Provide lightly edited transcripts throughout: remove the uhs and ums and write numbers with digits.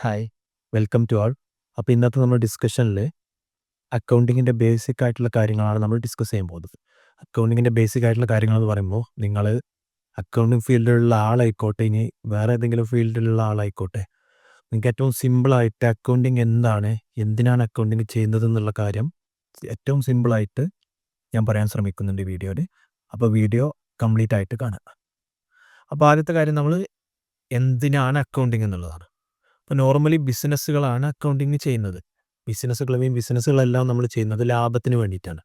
Hi, welcome to ആൾ. അപ്പോൾ ഇന്നത്തെ നമ്മുടെ ഡിസ്കഷനിൽ അക്കൗണ്ടിങ്ങിൻ്റെ ബേസിക് ആയിട്ടുള്ള കാര്യങ്ങളാണ് നമ്മൾ ഡിസ്കസ് ചെയ്യാൻ പോകുന്നത്. അക്കൗണ്ടിങ്ങിൻ്റെ ബേസിക് ആയിട്ടുള്ള കാര്യങ്ങളെന്ന് പറയുമ്പോൾ നിങ്ങൾ അക്കൗണ്ടിങ് ഫീൽഡിലുള്ള ആളായിക്കോട്ടെ, ഇനി വേറെ ഏതെങ്കിലും ഫീൽഡിലുള്ള ആളായിക്കോട്ടെ, നിങ്ങൾക്ക് ഏറ്റവും സിമ്പിളായിട്ട് അക്കൗണ്ടിങ് എന്താണ്, എന്തിനാണ് അക്കൗണ്ടിങ് ചെയ്യുന്നത് എന്നുള്ള കാര്യം ഏറ്റവും സിമ്പിളായിട്ട് ഞാൻ പറയാൻ ശ്രമിക്കുന്നുണ്ട് ഈ വീഡിയോയിൽ. അപ്പോൾ വീഡിയോ കംപ്ലീറ്റ് ആയിട്ട് കാണുക. അപ്പോൾ ആദ്യത്തെ കാര്യം നമ്മൾ എന്തിനാണ് അക്കൗണ്ടിങ് എന്നുള്ളതാണ്. ഇപ്പോൾ നോർമലി ബിസിനസ്സുകളാണ് അക്കൗണ്ടിങ് ചെയ്യുന്നത്. ബിസിനസ്സുകളെല്ലാം നമ്മൾ ചെയ്യുന്നത് ലാഭത്തിന് വേണ്ടിയിട്ടാണ്.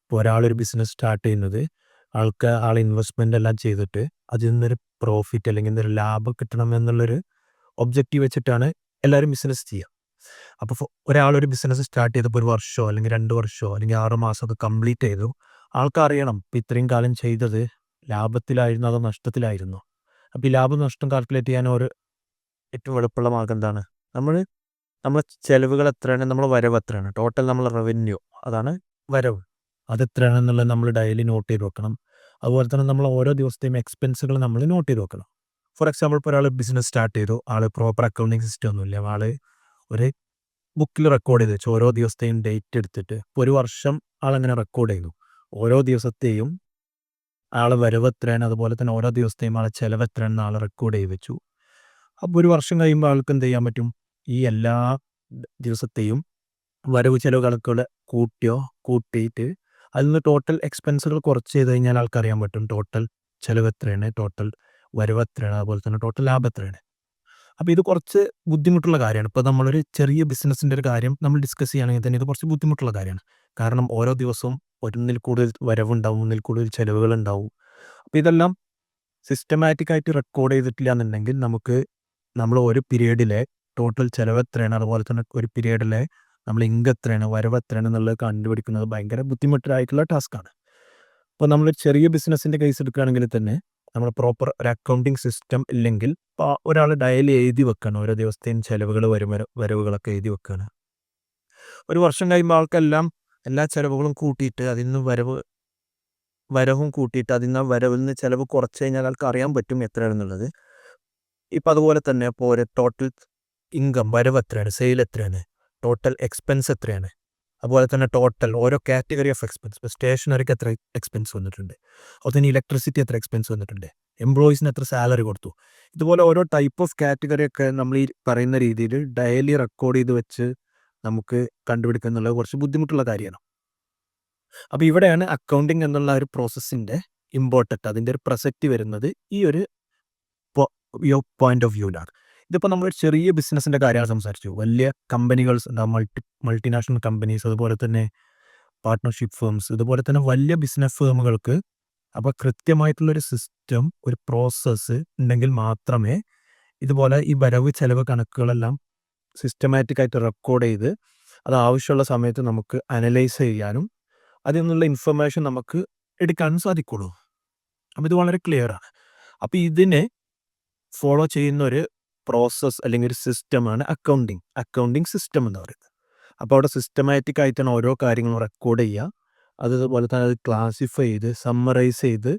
ഇപ്പോൾ ഒരാളൊരു ബിസിനസ് സ്റ്റാർട്ട് ചെയ്യുന്നത് ആൾ ഇൻവെസ്റ്റ്മെൻ്റ് എല്ലാം ചെയ്തിട്ട് അതിൽ നിന്നൊരു പ്രോഫിറ്റ് അല്ലെങ്കിൽ ഒരു ലാഭം കിട്ടണം എന്നുള്ളൊരു ഒബ്ജക്റ്റീവ് വെച്ചിട്ടാണ് എല്ലാവരും ബിസിനസ് ചെയ്യുക. അപ്പോൾ ഒരാളൊരു ബിസിനസ് സ്റ്റാർട്ട് ചെയ്തപ്പോൾ 1 വർഷമോ അല്ലെങ്കിൽ 2 വർഷമോ അല്ലെങ്കിൽ 6 മാസമൊക്കെ കംപ്ലീറ്റ് ചെയ്തു. ആൾക്കറിയണം ഇപ്പോൾ ഇത്രയും കാലം ചെയ്തത് ലാഭത്തിലായിരുന്നു അതോ നഷ്ടത്തിലായിരുന്നു. അപ്പോൾ ഈ ലാഭം നഷ്ടം കാൽക്കുലേറ്റ് ചെയ്യാൻ ഏറ്റവും എളുപ്പമുള്ള മാർഗ്ഗം എന്താണ്? നമ്മളെ ചെലവുകൾ എത്രയാണ്, നമ്മളെ വരവ് എത്രയാണ്, ടോട്ടൽ നമ്മളെ റവന്യൂ അതാണ് വരവ്. അതെത്രയാണെന്നുള്ളത് നമ്മൾ ഡെയിലി നോട്ട് ചെയ്ത് വെക്കണം. അതുപോലെ തന്നെ നമ്മൾ ഓരോ ദിവസത്തെയും എക്സ്പെൻസുകൾ നമ്മൾ നോട്ട് ചെയ്ത് വെക്കണം. ഫോർ എക്സാമ്പിൾ ഇപ്പോൾ ഒരാൾ ബിസിനസ് സ്റ്റാർട്ട് ചെയ്തു, ആൾ പ്രോപ്പർ അക്കൗണ്ടിങ് സിസ്റ്റം ഒന്നുമില്ല, ആൾ ഒരു ബുക്കിൽ റെക്കോർഡ് ചെയ്ത് വെച്ചു ഓരോ ദിവസത്തെയും ഡേറ്റ് എടുത്തിട്ട്. ഇപ്പോൾ 1 വർഷം ആളങ്ങനെ റെക്കോർഡ് ചെയ്തു. ഓരോ ദിവസത്തെയും ആളെ വരവ് എത്രയാണ്, അതുപോലെ തന്നെ ഓരോ ദിവസത്തെയും ആളെ ചിലവ് എത്രയാണെന്ന് ആൾ റെക്കോർഡ് ചെയ്ത് വെച്ചു. അപ്പോൾ 1 വർഷം കഴിയുമ്പോൾ ആൾക്ക് എന്ത് ചെയ്യാൻ പറ്റും? ഈ എല്ലാ ദിവസത്തെയും വരവ് ചിലവ് കണക്കുകൾ കൂട്ടിയിട്ട് അതിൽ നിന്ന് ടോട്ടൽ എക്സ്പെൻസുകൾ കുറച്ച് ചെയ്ത് കഴിഞ്ഞാൽ ആൾക്കറിയാൻ പറ്റും ടോട്ടൽ ചിലവ് എത്രയാണ്, ടോട്ടൽ വരവ് എത്രയാണ്, അതുപോലെ തന്നെ ടോട്ടൽ ലാഭം എത്രയാണ്. അപ്പോൾ ഇത് കുറച്ച് ബുദ്ധിമുട്ടുള്ള കാര്യമാണ്. ഇപ്പോൾ നമ്മളൊരു ചെറിയ ബിസിനസ്സിൻ്റെ ഒരു കാര്യം നമ്മൾ ഡിസ്കസ് ചെയ്യുകയാണെങ്കിൽ തന്നെ ഇത് കുറച്ച് ബുദ്ധിമുട്ടുള്ള കാര്യമാണ്. കാരണം ഓരോ ദിവസവും ഒന്നിൽ കൂടുതൽ വരവുണ്ടാവും, ഒന്നിൽ കൂടുതൽ ചിലവുകളുണ്ടാവും. അപ്പോൾ ഇതെല്ലാം സിസ്റ്റമാറ്റിക് ആയിട്ട് റെക്കോർഡ് ചെയ്തിട്ടില്ല എന്നുണ്ടെങ്കിൽ നമ്മൾ ഒരു പീരീഡിലെ ടോട്ടൽ ചിലവ് എത്രയാണ്, അതുപോലെ തന്നെ ഒരു പീരീഡിലെ നമ്മൾ ഇൻകം എത്രയാണ്, വരവ് എത്രയാണ് എന്നുള്ളത് കണ്ടുപിടിക്കുന്നത് ഭയങ്കര ബുദ്ധിമുട്ടായിട്ടുള്ള ടാസ്ക്കാണ്. ഇപ്പോൾ നമ്മളൊരു ചെറിയ ബിസിനസ്സിൻ്റെ കേസ് എടുക്കുകയാണെങ്കിൽ തന്നെ നമ്മൾ പ്രോപ്പർ ഒരു അക്കൗണ്ടിങ് സിസ്റ്റം ഇല്ലെങ്കിൽ ഇപ്പോൾ ഒരാൾ ഡയലി എഴുതി വെക്കണം, ഓരോ ദിവസത്തെയും ചിലവുകൾ വരവുകളൊക്കെ എഴുതി വെക്കുകയാണ്. 1 വർഷം കഴിയുമ്പോൾ ആൾക്കെല്ലാം എല്ലാ ചിലവുകളും കൂട്ടിയിട്ട് അതിൽ നിന്ന് വരവും കൂട്ടിയിട്ട് അതിൽ നിന്ന് വരവിൽ നിന്ന് ചിലവ് കുറച്ച് കഴിഞ്ഞാൽ ആൾക്ക് അറിയാൻ പറ്റും എത്രയാണെന്നുള്ളത്. ഇപ്പം അതുപോലെ തന്നെ ഇപ്പോൾ ഒരു ടോട്ടൽ ഇൻകം വരവ് എത്രയാണ്, സെയിൽ എത്രയാണ്, ടോട്ടൽ എക്സ്പെൻസ് എത്രയാണ്, അതുപോലെ തന്നെ ടോട്ടൽ ഓരോ കാറ്റഗറി ഓഫ് എക്സ്പെൻസ്. ഇപ്പോൾ സ്റ്റേഷനറിക്ക് എത്ര എക്സ്പെൻസ് വന്നിട്ടുണ്ട്, അതുപോലെ തന്നെ ഇലക്ട്രിസിറ്റി എത്ര എക്സ്പെൻസ് വന്നിട്ടുണ്ട്, എംപ്ലോയീസിന് എത്ര സാലറി കൊടുത്തു. ഇതുപോലെ ഓരോ ടൈപ്പ് ഓഫ് കാറ്റഗറിയൊക്കെ നമ്മൾ ഈ പറയുന്ന രീതിയിൽ ഡെയിലി റെക്കോർഡ് ചെയ്ത് വെച്ച് നമുക്ക് കണ്ടുപിടിക്കുക എന്നുള്ളത് കുറച്ച് ബുദ്ധിമുട്ടുള്ള കാര്യമാണ്. അപ്പോൾ ഇവിടെയാണ് അക്കൗണ്ടിങ് എന്നുള്ള ഒരു പ്രോസസ്സിൻ്റെ ഇമ്പോർട്ടൻറ്റ്, അതിൻ്റെ ഒരു പ്രസക്തി വരുന്നത് ഈ ഒരു പോയിന്റ് ഓഫ് വ്യൂവിലാണ്. ഇതിപ്പോൾ നമ്മൾ ചെറിയ ബിസിനസ്സിൻ്റെ കാര്യമാണ് സംസാരിച്ചു. വലിയ കമ്പനികൾ, മൾട്ടിനാഷണൽ കമ്പനീസ്, അതുപോലെ തന്നെ പാർട്ട്ണർഷിപ്പ് ഫേംസ്, ഇതുപോലെ തന്നെ വലിയ ബിസിനസ് ഫേമുകൾക്ക് അപ്പോൾ കൃത്യമായിട്ടുള്ളൊരു സിസ്റ്റം, ഒരു പ്രോസസ്സ് ഉണ്ടെങ്കിൽ മാത്രമേ ഇതുപോലെ ഈ വരവ് ചെലവ് കണക്കുകളെല്ലാം സിസ്റ്റമാറ്റിക്കായിട്ട് റെക്കോർഡ് ചെയ്ത് അത് ആവശ്യമുള്ള സമയത്ത് നമുക്ക് അനലൈസ് ചെയ്യാനും അതിൽ നിന്നുള്ള ഇൻഫർമേഷൻ നമുക്ക് എടുക്കാനും സാധിക്കുള്ളൂ. അപ്പോൾ ഇത് വളരെ ക്ലിയറാണ്. അപ്പോൾ ഇതിനെ ഫോളോ ചെയ്യുന്ന ഒരു പ്രോസസ്സ് അല്ലെങ്കിൽ ഒരു സിസ്റ്റമാണ് അക്കൗണ്ടിങ് സിസ്റ്റം എന്ന് പറയുന്നത്. അപ്പോൾ അവിടെ സിസ്റ്റമാറ്റിക് ആയിട്ടാണ് ഓരോ കാര്യങ്ങളും റെക്കോർഡ് ചെയ്യുക. അതുപോലെ തന്നെ അത് ക്ലാസിഫൈ ചെയ്ത് സമ്മറൈസ് ചെയ്ത്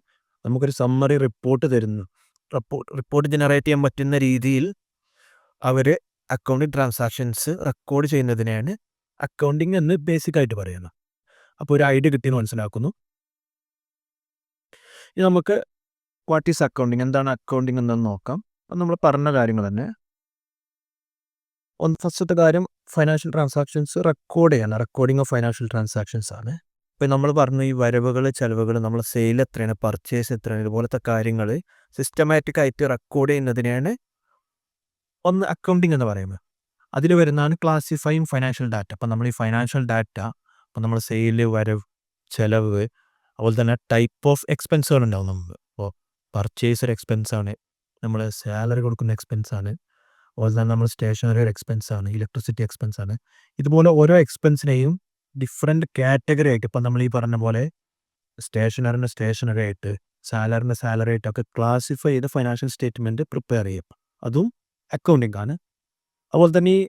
നമുക്കൊരു സമ്മറി റിപ്പോർട്ട് തരുന്നു. റിപ്പോർട്ട് ജനറേറ്റ് ചെയ്യാൻ പറ്റുന്ന രീതിയിൽ അവർ അക്കൗണ്ടിങ് ട്രാൻസാക്ഷൻസ് റെക്കോർഡ് ചെയ്യുന്നതിനെയാണ് അക്കൗണ്ടിങ് എന്ന് ബേസിക്കായിട്ട് പറയുന്നത്. അപ്പോൾ ഒരു ഐഡിയ കിട്ടിയെന്ന് മനസ്സിലാക്കുന്നു. ഇനി നമുക്ക് വാട്ട് ഈസ് അക്കൗണ്ടിങ്, എന്താണ് അക്കൗണ്ടിങ് എന്നൊന്ന് നോക്കാം. അപ്പം നമ്മൾ പറഞ്ഞ കാര്യങ്ങൾ തന്നെ. ഫസ്റ്റത്തെ കാര്യം financial transactions recording of financial transactions ആണ്. ഇപ്പോൾ നമ്മൾ പറഞ്ഞ ഈ വരവുകൾ ചിലവുകൾ, നമ്മൾ സെയിൽ എത്രയാണ്, പർച്ചേസ് എത്രയാണ്, ഇതുപോലത്തെ കാര്യങ്ങൾ സിസ്റ്റമാറ്റിക് ആയിട്ട് റെക്കോർഡ് ചെയ്യുന്നതിനെയാണ് അക്കൗണ്ടിങ് എന്ന് പറയുന്നത്. അതിൽ വരുന്നതാണ് ക്ലാസിഫൈങ് ഫൈനാൻഷ്യൽ ഡാറ്റ. അപ്പം നമ്മൾ ഈ ഫൈനാൻഷ്യൽ ഡാറ്റ, അപ്പം നമ്മൾ സെയിൽ, വരവ്, ചിലവ്, അതുപോലെ തന്നെ ടൈപ്പ് ഓഫ് എക്സ്പെൻസുകൾ ഉണ്ടാവും. നമുക്ക് ഇപ്പോൾ പർച്ചേസ് ഒരു എക്സ്പെൻസാണ്, നമ്മൾ സാലറി കൊടുക്കുന്ന എക്സ്പെൻസാണ്, അതുപോലെ തന്നെ നമ്മൾ സ്റ്റേഷനറി ഒരു എക്സ്പെൻസാണ്, ഇലക്ട്രിസിറ്റി എക്സ്പെൻസാണ്. ഇതുപോലെ ഓരോ എക്സ്പെൻസിനെയും ഡിഫറെൻറ്റ് കാറ്റഗറി ആയിട്ട്, ഇപ്പം നമ്മൾ ഈ പറഞ്ഞ പോലെ സ്റ്റേഷനറി ആയിട്ട്, സാലറി ആയിട്ടൊക്കെ ക്ലാസിഫൈ ചെയ്ത് ഫൈനാൻഷ്യൽ സ്റ്റേറ്റ്മെൻറ്റ് പ്രിപ്പയർ ചെയ്യും. അതും അക്കൗണ്ടിങ് ആണ്. അതുപോലെ തന്നെ ഈ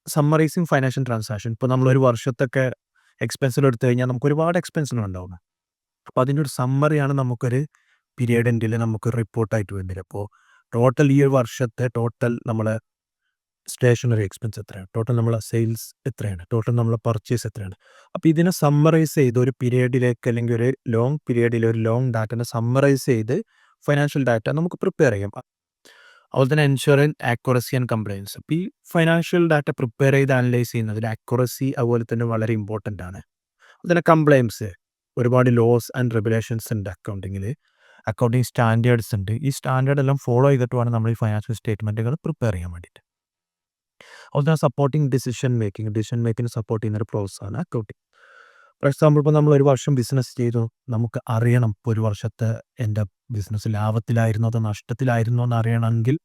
സമ്മറൈസിങ് ഫൈനാൻഷ്യൽ ട്രാൻസാക്ഷൻ, ഇപ്പോൾ നമ്മളൊരു വർഷത്തൊക്കെ എക്സ്പെൻസുകൾ എടുത്തു കഴിഞ്ഞാൽ നമുക്ക് ഒരുപാട് എക്സ്പെൻസുകൾ ഉണ്ടാവും. അപ്പോൾ അതിൻ്റെ ഒരു സമ്മറിയാണ് നമുക്കൊരു പീരിയഡ് എൻഡിൽ നമുക്ക് റിപ്പോർട്ടായിട്ട് വേണ്ടി വരും. അപ്പോൾ ടോട്ടൽ ഈ ഒരു വർഷത്തെ ടോട്ടൽ നമ്മൾ സ്റ്റേഷനറി എക്സ്പെൻസ് എത്രയാണ്, ടോട്ടൽ നമ്മളെ സെയിൽസ് എത്രയാണ്, ടോട്ടൽ നമ്മളെ പർച്ചേസ് എത്രയാണ്. അപ്പോൾ ഇതിനെ സമ്മറൈസ് ചെയ്ത് ഒരു പീരിയഡിലേക്ക് അല്ലെങ്കിൽ ഒരു ലോങ് പീരിയഡിൽ ഒരു ലോങ് ഡാറ്റനെ സമ്മറൈസ് ചെയ്ത് ഫൈനാൻഷ്യൽ ഡാറ്റ നമുക്ക് പ്രിപ്പയർ ചെയ്യാം. അതുപോലെ തന്നെ എൻഷുറൻസ് ആക്യുറസി ആൻഡ് കംപ്ലയൻസ്. അപ്പോൾ ഈ ഫൈനാൻഷ്യൽ ഡാറ്റ പ്രിപ്പയർ ചെയ്ത് അനലൈസ് ചെയ്യുന്നതിൽ ആക്യുറസി അതുപോലെ തന്നെ വളരെ ഇമ്പോർട്ടൻ്റ് ആണ്. അതുപോലെ കംപ്ലയൻസ്, ഒരുപാട് ലോസ് ആൻഡ് റെഗുലേഷൻസ് ഉണ്ട് അക്കൗണ്ടിങ്ങിൽ, അക്കൗണ്ടിങ് സ്റ്റാൻഡേർഡ്സ് ഉണ്ട്. ഈ സ്റ്റാൻഡേർഡ് എല്ലാം ഫോളോ ചെയ്തിട്ട് വേണം നമ്മൾ ഈ ഫൈനാൻഷ്യൽ സ്റ്റേറ്റ്മെൻറ്റുകൾ പ്രിപ്പയർ ചെയ്യാൻ വേണ്ടിയിട്ട്. അതുപോലെ തന്നെ സപ്പോർട്ടിങ് ഡിസിഷൻ മേക്കിങ്ങിന് സപ്പോർട്ട് ചെയ്യുന്ന ഒരു പ്രോസസ്സാണ് അക്കൗണ്ടിങ്. ഫോർ എക്സാമ്പിൾ, ഇപ്പോൾ നമ്മൾ ഒരു വർഷം ബിസിനസ് ചെയ്തു, നമുക്ക് അറിയണം ഇപ്പോൾ ഒരു വർഷത്തെ എൻ്റെ ബിസിനസ് ലാഭത്തിലായിരുന്നോ അതോ നഷ്ടത്തിലായിരുന്നോ എന്ന് അറിയണമെങ്കിൽ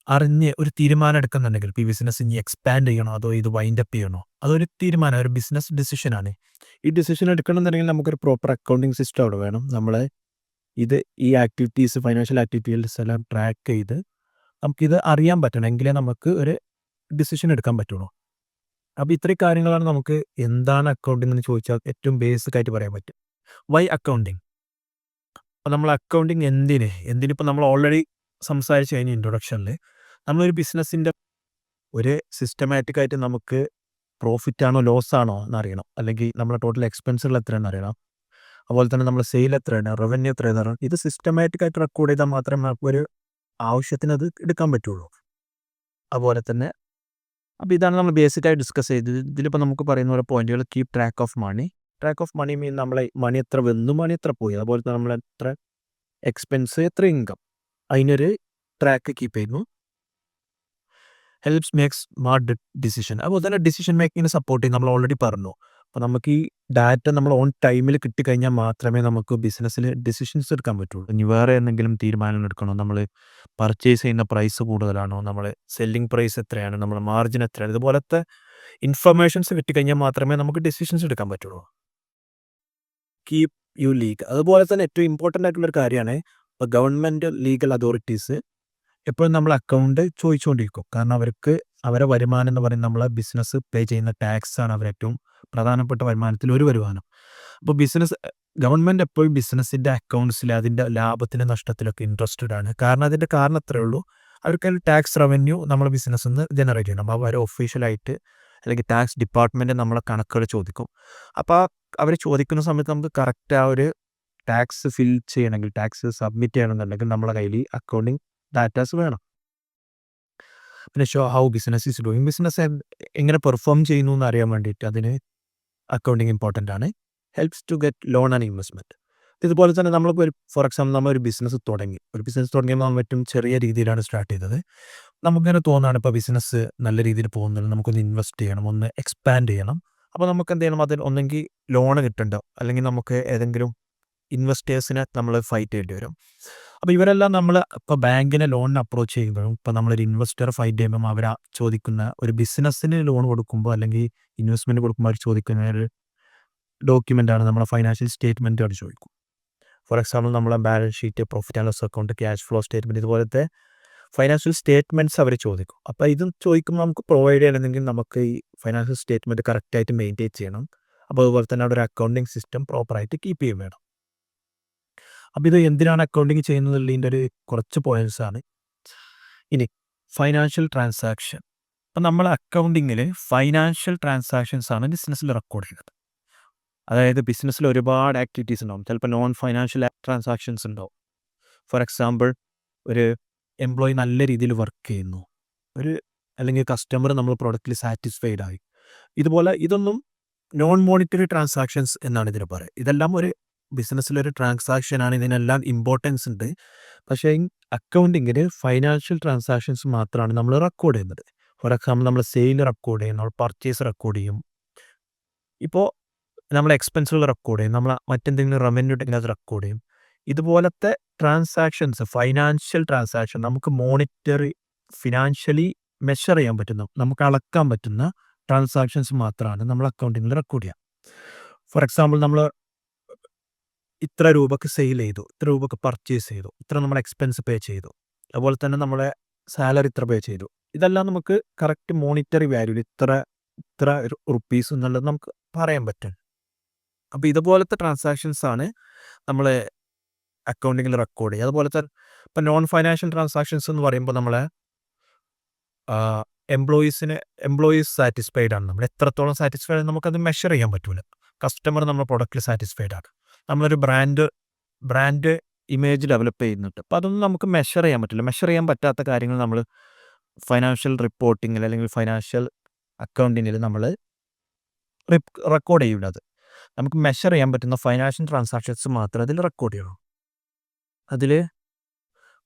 അറിഞ്ഞ് ഒരു തീരുമാനം എടുക്കുന്നുണ്ടെങ്കിൽ ഇപ്പോൾ ഈ ബിസിനസ് ഇനി എക്സ്പാൻഡ് ചെയ്യണോ അതോ ഇത് വൈൻഡ് അപ്പ് ചെയ്യണോ, അതൊരു തീരുമാനം, ഒരു ബിസിനസ് ഡിസിഷനാണ്. ഈ ഡിസിഷൻ എടുക്കണമെന്നുണ്ടെങ്കിൽ നമുക്കൊരു പ്രോപ്പർ അക്കൗണ്ടിങ് സിസ്റ്റം അവിടെ വേണം. നമ്മളെ ഈ ആക്ടിവിറ്റീസ്, ഫൈനാൻഷ്യൽ ആക്ടിവിറ്റീസ് എല്ലാം ട്രാക്ക് ചെയ്ത് നമുക്കിത് അറിയാൻ പറ്റണം, എങ്കിലേ നമുക്ക് ഒരു ഡിസിഷൻ എടുക്കാൻ പറ്റുള്ളൂ. അപ്പോൾ ഇത്രയും കാര്യങ്ങളാണ് നമുക്ക് എന്താണ് അക്കൗണ്ടിങ് എന്ന് ചോദിച്ചാൽ ഏറ്റവും ബേസിക് ആയിട്ട് പറയാൻ പറ്റും. Why accounting? അപ്പോൾ നമ്മൾ അക്കൗണ്ടിങ് എന്തിനിപ്പോൾ നമ്മൾ ഓൾറെഡി സംസാരിച്ചു കഴിഞ്ഞ ഇൻട്രൊഡക്ഷനിൽ നമ്മളൊരു ബിസിനസ്സിൻ്റെ ഒരു സിസ്റ്റമാറ്റിക് ആയിട്ട് നമുക്ക് പ്രോഫിറ്റ് ആണോ ലോസ് ആണോ എന്നറിയണം, അല്ലെങ്കിൽ നമ്മുടെ ടോട്ടൽ എക്സ്പെൻസുകൾ എത്രയാണെന്ന് അറിയണം. അതുപോലെ തന്നെ നമ്മുടെ സെയിൽ എത്രയാണ്, റവന്യൂ എത്രയാണെന്ന് അറിയണം. ഇത് സിസ്റ്റമാറ്റിക് ആയിട്ട് റെക്കോർഡ് ചെയ്താൽ മാത്രമേ നമുക്കൊരു ആവശ്യത്തിന് അത് എടുക്കാൻ പറ്റുള്ളൂ. അതുപോലെ തന്നെ അപ്പോൾ ഇതാണ് നമ്മൾ ബേസിക്കായി ഡിസ്കസ് ചെയ്തത്. ഇതിലിപ്പോൾ നമുക്ക് പറയുന്ന പോലെ പോയിന്റുകൾ: കീപ് ട്രാക്ക് ഓഫ് മണി മീൻ നമ്മളെ മണി എത്ര വന്നു, മണി എത്ര പോയി, അതുപോലെ തന്നെ നമ്മൾ എത്ര എക്സ്പെൻസ്, എത്ര ഇൻകം, അതിനൊരു ട്രാക്ക് കീപ്പ് ചെയ്യുന്നു. Helps make smart decision. അതുപോലെ തന്നെ ഡിസിഷൻ മേക്കിങ്ങിന് സപ്പോർട്ട് ചെയ്യും, നമ്മൾ ഓൾറെഡി പറഞ്ഞു. അപ്പോൾ നമുക്ക് ഈ ഡാറ്റ നമ്മൾ ഓൺ ടൈമിൽ കിട്ടിക്കഴിഞ്ഞാൽ മാത്രമേ നമുക്ക് ബിസിനസ്സിൽ ഡിസിഷൻസ് എടുക്കാൻ പറ്റുള്ളൂ. ഇനി വേറെ എന്തെങ്കിലും തീരുമാനങ്ങൾ എടുക്കണോ, നമ്മൾ പർച്ചേസ് ചെയ്യുന്ന പ്രൈസ് കൂടുതലാണോ, നമ്മൾ സെല്ലിംഗ് പ്രൈസ് എത്രയാണ്, നമ്മുടെ മാർജിൻ എത്രയാണ്, ഇതുപോലത്തെ ഇൻഫർമേഷൻസ് കിട്ടിക്കഴിഞ്ഞാൽ മാത്രമേ നമുക്ക് ഡിസിഷൻസ് എടുക്കാൻ പറ്റുള്ളൂ. Keep you league. അതുപോലെ തന്നെ ഏറ്റവും ഇമ്പോർട്ടൻ്റ് ആയിട്ടുള്ളൊരു കാര്യമാണ്, ഇപ്പോൾ ഗവൺമെൻറ് ലീഗൽ അതോറിറ്റീസ് എപ്പോഴും നമ്മൾ അക്കൗണ്ട് ചോദിച്ചുകൊണ്ടിരിക്കും. കാരണം അവർക്ക് അവരെ വരുമാനം എന്ന് പറയുന്നത് നമ്മളെ ബിസിനസ് പേ ചെയ്യുന്ന ടാക്സ് ആണ് അവർ ഏറ്റവും പ്രധാനപ്പെട്ട വരുമാനത്തിൽ ഒരു വരുമാനം. അപ്പോൾ ഗവൺമെൻറ് എപ്പോഴും ബിസിനസ്സിൻ്റെ അക്കൗണ്ട്സിൽ അതിൻ്റെ ലാഭത്തിൻ്റെ നഷ്ടത്തിലൊക്കെ ഇൻട്രസ്റ്റഡ് ആണ്. അതിൻ്റെ കാരണം അത്രേ ഉള്ളൂ, അവർക്ക് ടാക്സ് റവന്യൂ നമ്മളെ ബിസിനസ്സിൽ നിന്ന് ജനറേറ്റ് ചെയ്യണം. അപ്പോൾ അവർ ഒഫീഷ്യലായിട്ട് അല്ലെങ്കിൽ ടാക്സ് ഡിപ്പാർട്ട്മെൻറ്റ് നമ്മളെ കണക്കുകൾ ചോദിക്കും. അപ്പോൾ അവർ ചോദിക്കുന്ന സമയത്ത് നമുക്ക് കറക്റ്റ് ആ ഒരു ടാക്സ് ഫിൽ ചെയ്യണമെങ്കിൽ, ടാക്സ് സബ്മിറ്റ് ചെയ്യണമെന്നുണ്ടെങ്കിൽ നമ്മളെ കയ്യിൽ അക്കൗണ്ടിങ് ഡാറ്റാസ് വേണം. പിന്നെ how business is doing, business എങ്ങനെ പെർഫോം ചെയ്യുന്നു എന്ന് അറിയാൻ വേണ്ടിയിട്ട് അതിന് അക്കൗണ്ടിങ് ഇമ്പോർട്ടൻ്റ് ആണ്. Helps to get loan and investment. ഇതുപോലെ തന്നെ നമ്മളിപ്പോൾ ഫോർ എക്സാമ്പിൾ നമ്മളൊരു ബിസിനസ് തുടങ്ങിയപ്പോൾ നമ്മൾ ഏറ്റവും ചെറിയ രീതിയിലാണ് സ്റ്റാർട്ട് ചെയ്തത്. നമുക്കിങ്ങനെ തോന്നുകയാണ് ഇപ്പോൾ ബിസിനസ് നല്ല രീതിയിൽ പോകുന്നുണ്ട്, നമുക്കൊന്ന് ഇൻവെസ്റ്റ് ചെയ്യണം, ഒന്ന് എക്സ്പാൻഡ് ചെയ്യണം. അപ്പോൾ നമുക്ക് എന്ത് ചെയ്യണം, അതിൽ ഒന്നെങ്കിൽ ലോണ് കിട്ടണ്ടോ, അല്ലെങ്കിൽ നമുക്ക് ഏതെങ്കിലും ഇൻവെസ്റ്റേഴ്സിനെ നമ്മൾ ഫൈറ്റ് ചെയ്യേണ്ടി വരും. അപ്പോൾ ഇവരെല്ലാം നമ്മൾ ഇപ്പോൾ ബാങ്കിനെ ലോണിന് അപ്രോച്ച് ചെയ്യുമ്പോഴും, ഇപ്പോൾ നമ്മളൊരു ഇൻവെസ്റ്റർ ഫൈറ്റ് ചെയ്യുമ്പോൾ അവർ ചോദിക്കുന്ന ഒരു ബിസിനസ്സിന് ലോൺ കൊടുക്കുമ്പോൾ അല്ലെങ്കിൽ ഇൻവെസ്റ്റ്മെൻറ്റ് കൊടുക്കുമ്പോൾ അവർ ചോദിക്കുന്ന ഒരു ഡോക്യുമെൻ്റാണ് നമ്മളെ ഫൈനാൻഷ്യൽ സ്റ്റേറ്റ്മെൻറ്റ് അവർ ചോദിക്കും. ഫോർ എക്സാമ്പിൾ നമ്മളെ balance sheet, profit and loss account, cash flow statement, ഇതുപോലത്തെ ഫൈനാൻഷ്യൽ സ്റ്റേറ്റ്മെൻറ്റ്സ് അവർ ചോദിക്കും. അപ്പോൾ ഇത് ചോദിക്കുമ്പോൾ നമുക്ക് പ്രൊവൈഡ് ചെയ്യണമെങ്കിൽ നമുക്ക് ഈ ഫൈനാൻഷ്യൽ സ്റ്റേറ്റ്മെൻറ്റ് കറക്റ്റായിട്ട് മെയിൻറ്റെയിൻ ചെയ്യണം. അപ്പോൾ അതുപോലെ തന്നെ അവിടെ ഒരു അക്കൗണ്ടിങ് സിസ്റ്റം പ്രോപ്പറായിട്ട് കീപ്പ് ചെയ്യും വേണം. അപ്പോൾ ഇത് എന്തിനാണ് അക്കൗണ്ടിങ് ചെയ്യുന്നതിൻ്റെ ഒരു കുറച്ച് പോയിന്റ്സ് ആണ്. ഇനി ഫൈനാൻഷ്യൽ ട്രാൻസാക്ഷൻ. അപ്പം നമ്മൾ അക്കൗണ്ടിങ്ങിൽ ഫൈനാൻഷ്യൽ ട്രാൻസാക്ഷൻസ് ആണ് ബിസിനസ്സിൽ റെക്കോർഡ് ചെയ്യുന്നത്. അതായത് ബിസിനസ്സിൽ ഒരുപാട് ആക്ടിവിറ്റീസ് ഉണ്ടാവും. ചിലപ്പോൾ നോൺ ഫൈനാൻഷ്യൽ ട്രാൻസാക്ഷൻസ് ഉണ്ടാവും. ഫോർ എക്സാമ്പിൾ, ഒരു എംപ്ലോയി നല്ല രീതിയിൽ വർക്ക് ചെയ്യുന്നു, അല്ലെങ്കിൽ കസ്റ്റമർ നമ്മൾ പ്രൊഡക്റ്റിൽ സാറ്റിസ്ഫൈഡ് ആയി, ഇതൊന്നും നോൺ മോണിറ്ററി ട്രാൻസാക്ഷൻസ് എന്നാണ് ഇതിന് പറയുക. ഇതെല്ലാം ഒരു ബിസിനസ്സിലൊരു ട്രാൻസാക്ഷനാണ്, ഇതിനെല്ലാം ഇമ്പോർട്ടൻസ് ഉണ്ട്. പക്ഷേ അക്കൗണ്ടിങ്ങിൽ ഫൈനാൻഷ്യൽ ട്രാൻസാക്ഷൻസ് മാത്രമാണ് നമ്മൾ റെക്കോർഡ് ചെയ്യുന്നത്. ഫോർ എക്സാമ്പിൾ, നമ്മൾ സെയിൽ റെക്കോർഡ് ചെയ്യും, നമ്മൾ പർച്ചേസ് റെക്കോർഡ് ചെയ്യും, ഇപ്പോൾ നമ്മൾ എക്സ്പെൻസുകൾ റെക്കോർഡ് ചെയ്യും, നമ്മൾ മറ്റെന്തെങ്കിലും റവന്യൂ ഉണ്ടെങ്കിൽ അത് റെക്കോർഡ് ചെയ്യും. ഇതുപോലത്തെ ട്രാൻസാക്ഷൻസ്, ഫൈനാൻഷ്യൽ ട്രാൻസാക്ഷൻ, നമുക്ക് ഫിനാൻഷ്യലി മെഷർ ചെയ്യാൻ പറ്റുന്ന, നമുക്ക് അളക്കാൻ പറ്റുന്ന ട്രാൻസാക്ഷൻസ് മാത്രമാണ് നമ്മൾ അക്കൗണ്ടിങ്ങിൽ റെക്കോർഡ് ചെയ്യുക. ഫോർ എക്സാമ്പിൾ, നമ്മൾ ഇത്ര രൂപക്ക് സെയിൽ ചെയ്തു, ഇത്ര രൂപക്ക് പർച്ചേസ് ചെയ്തു, ഇത്ര നമ്മൾ എക്സ്പെൻസ് പേ ചെയ്തു, അതുപോലെ തന്നെ നമ്മളെ സാലറി ഇത്ര പേ ചെയ്തു. ഇതെല്ലാം നമുക്ക് കറക്റ്റ് മോണിറ്ററി വാല്യൂവിൽ ഇത്ര റുപ്പീസ് എന്നുള്ളത് നമുക്ക് പറയാൻ പറ്റും. അപ്പോൾ ഇതുപോലത്തെ ട്രാൻസാക്ഷൻസ് ആണ് നമ്മൾ അക്കൗണ്ടിങ്ങിൽ റെക്കോർഡ് ചെയ്യുക. അതുപോലെ തന്നെ ഇപ്പം നോൺ ഫൈനാൻഷ്യൽ ട്രാൻസാക്ഷൻസ് എന്ന് പറയുമ്പോൾ നമ്മളെ എംപ്ലോയീസ് സാറ്റിസ്ഫൈഡ് ആണ്. നമ്മൾ എത്രത്തോളം സാറ്റിസ്ഫൈഡ് ആണ് നമുക്കത് മെഷർ ചെയ്യാൻ പറ്റൂല. കസ്റ്റമർ നമ്മുടെ പ്രൊഡക്റ്റിൽ സാറ്റിസ്ഫൈഡ് ആണ്. നമ്മളൊരു ബ്രാൻഡ് ഇമേജ് ഡെവലപ്പ് ചെയ്യുന്നുണ്ട്. അപ്പോൾ അതൊന്നും നമുക്ക് മെഷർ ചെയ്യാൻ പറ്റില്ല. മെഷർ ചെയ്യാൻ പറ്റാത്ത കാര്യങ്ങൾ നമ്മൾ ഫൈനാൻഷ്യൽ റിപ്പോർട്ടിങ്ങിൽ അല്ലെങ്കിൽ ഫൈനാൻഷ്യൽ അക്കൗണ്ടിങ്ങിൽ നമ്മൾ റെക്കോർഡ് ചെയ്യൂലത്. നമുക്ക് മെഷർ ചെയ്യാൻ പറ്റുന്ന ഫൈനാൻഷ്യൽ ട്രാൻസാക്ഷൻസ് മാത്രമേ അതിൽ റെക്കോർഡ് ചെയ്യുള്ളൂ. അതിൽ